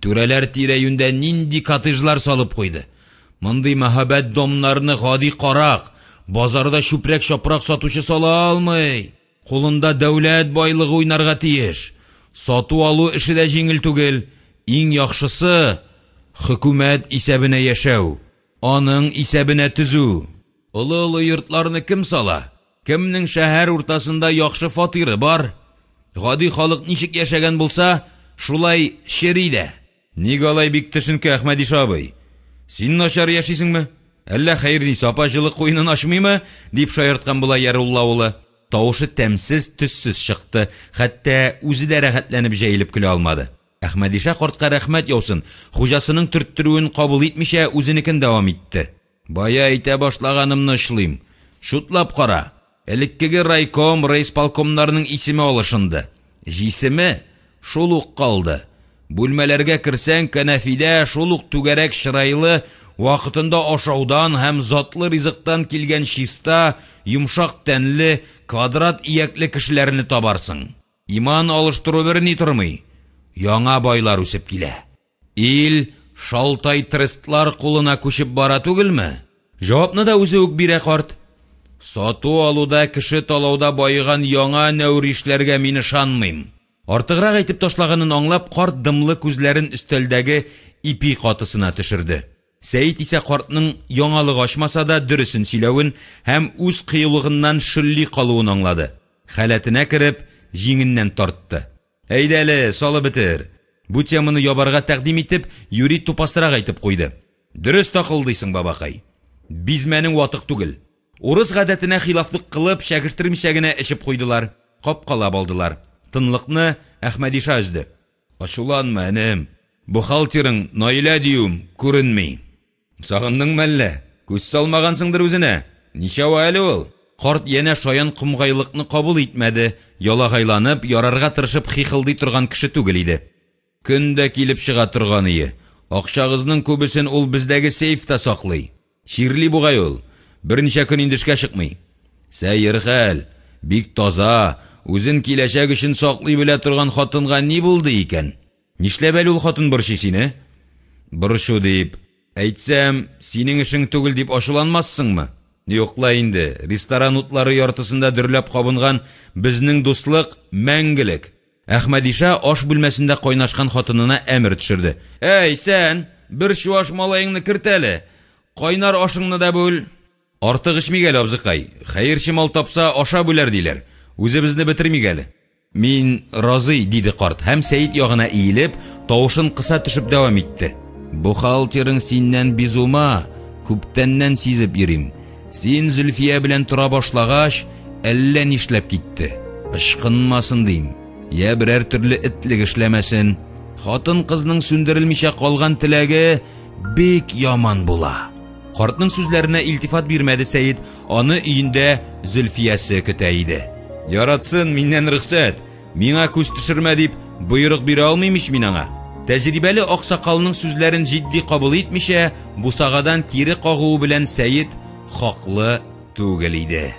Түрәләр тирәюндә нинди коттеджлар салып куйды. Мондый мәхәббәт домнарны гади карак, базарда шүпрәк шапрак сатучы сала алмый. Кулында дәүләт байлыгы уйнарга тиеш. Сату алу эше дә җиңел түгел. Иң яхшысы хөкүмәт исәбенә яшәү, аның исәбенә төзү. Олы-олы йортларны кем сала? Кемнең шәһәр уртасында яхшы фатиры бар? Гади халык ничек яшәгән булса, шулай шери дә. Ник алай бик төшенке, Әхмәдиша абый? Син начар яшисеңме? Әллә Хәйрниса апа җылы куйнын ачмыймы? Дип шаярткан була Ярулла улы. Тавышы тәмсез, төссез чыкты. Хәтта үзе дә рәхәтләнеп җәелеп көлә алмады. Әхмәдиша картка рәхмәт яусын. Хуҗасының төрттөрүен кабул итмичә үзенекен дәвам итте. Бая әйтә башлаганымны эшлим. Шутлап кара. Элеккеге райком, райисполкомнарның исеме алышынды. Җисеме шул ук калды. Бүлмәләргә керсәң, кәнәфидә шул ук түгәрәк чырайлы, вакытында ашаудан һәм затлы ризыктан килгән чиста, йомшак тәнле, квадрат иякле кешеләрне табарсың. Иман алыштыру берни тормый. Яңа байлар үсеп килә. Ил шалтай трестлар кулына күчеп бара түгелме? Җавапны да үзе үк бирә карт. Сату алуда, кеше талауда байыган яңа нәүришләргә мин ышанмыйм. Артыграк әйтеп ташлаганын аңлап, карт дымлы күзләрен өстәлдәге ипи катысына төшерде. Сәйит исә картның яңалык ачмаса да дөресен сөйләвен һәм үз кыюлыгыннан шөлли калуын аңлады. Хәләтенә кереп, җиңеннән тартты. Әйдәле, салы бетер. Бу теманы ябарга тәкъдим итеп, Юри тупасрак әйтеп куйды. Дөрес такылдыйсың, бабакай. Бизмәнең ватык түгел. Урыс гадәтенә хилафлык кылып, шәкертермичә генә эчеп куйдылар. Капкалап алдылар. Тынлыкны Әхмәдиша өзде. Ачуланма, энем. Бухгалтерың Наилә диюм күренми. Сагындыңмы әллә? Күз салмагансыңдыр үзенә. Ничәү әле ул? Карт янә шаян кумгайлыкны кабул итмәде. Ялагайланып, ярарга тырышып хихылдый торган кеше түгел иде. Көндә килеп чыга торган ие. Акчагызның күбесен ул бездәге сейфта саклый. Ширли бугай ул. Берничә көн инде эшкә чыкмый. Сәер хәл, бик таза, үзен киләчәк өчен саклый белә торган хатынга ни булды икән? Нишләп әле ул хатын борчый сине? Борчу дип, әйтсәм, синең эшең түгел дип ачуланмассыңмы? Юкла инде, ресторан утлары яртысында дөрләп кабынган безнең дуслык мәңгелек. Әхмәдиша аш бүлмәсендә кайнашкан хатынына әмер төшерде. Әй, сән, бер чуаш малайыңны керт әле. Кайнар ашыңны да бүл. Артык эчмигәл, абзыкай. Хәерче мал тапса аша бүләр диләр. Үзебезне бетермигәл. Мин разый, диде карт, һәм Сәйит ягына иелеп, тавышын кыса төшеп дәвам итте. Бухгалтерың синнән бизума, күптәннән сизеп йөрим. Син Зөлфия белән тора башлагач, әллә нишләп китте. Ышкынмасын дим. Я берәр төрле итлек эшләмәсен. Хатын кызның сүндерелмичә калган теләге бик яман була. Картның сүзләренә илтифат бирмәде Сәйит, аны өендә Зөлфиясе көтә иде. Яратсын, миннән рөхсәт. Миңа күз төшермә дип боерык бирә алмыймыш мин аңа. Тәҗрибәле аксакалның сүзләрен җитди кабул итмичә, бусагадан кире кагуы белән Сәйит хаклы түгел иде.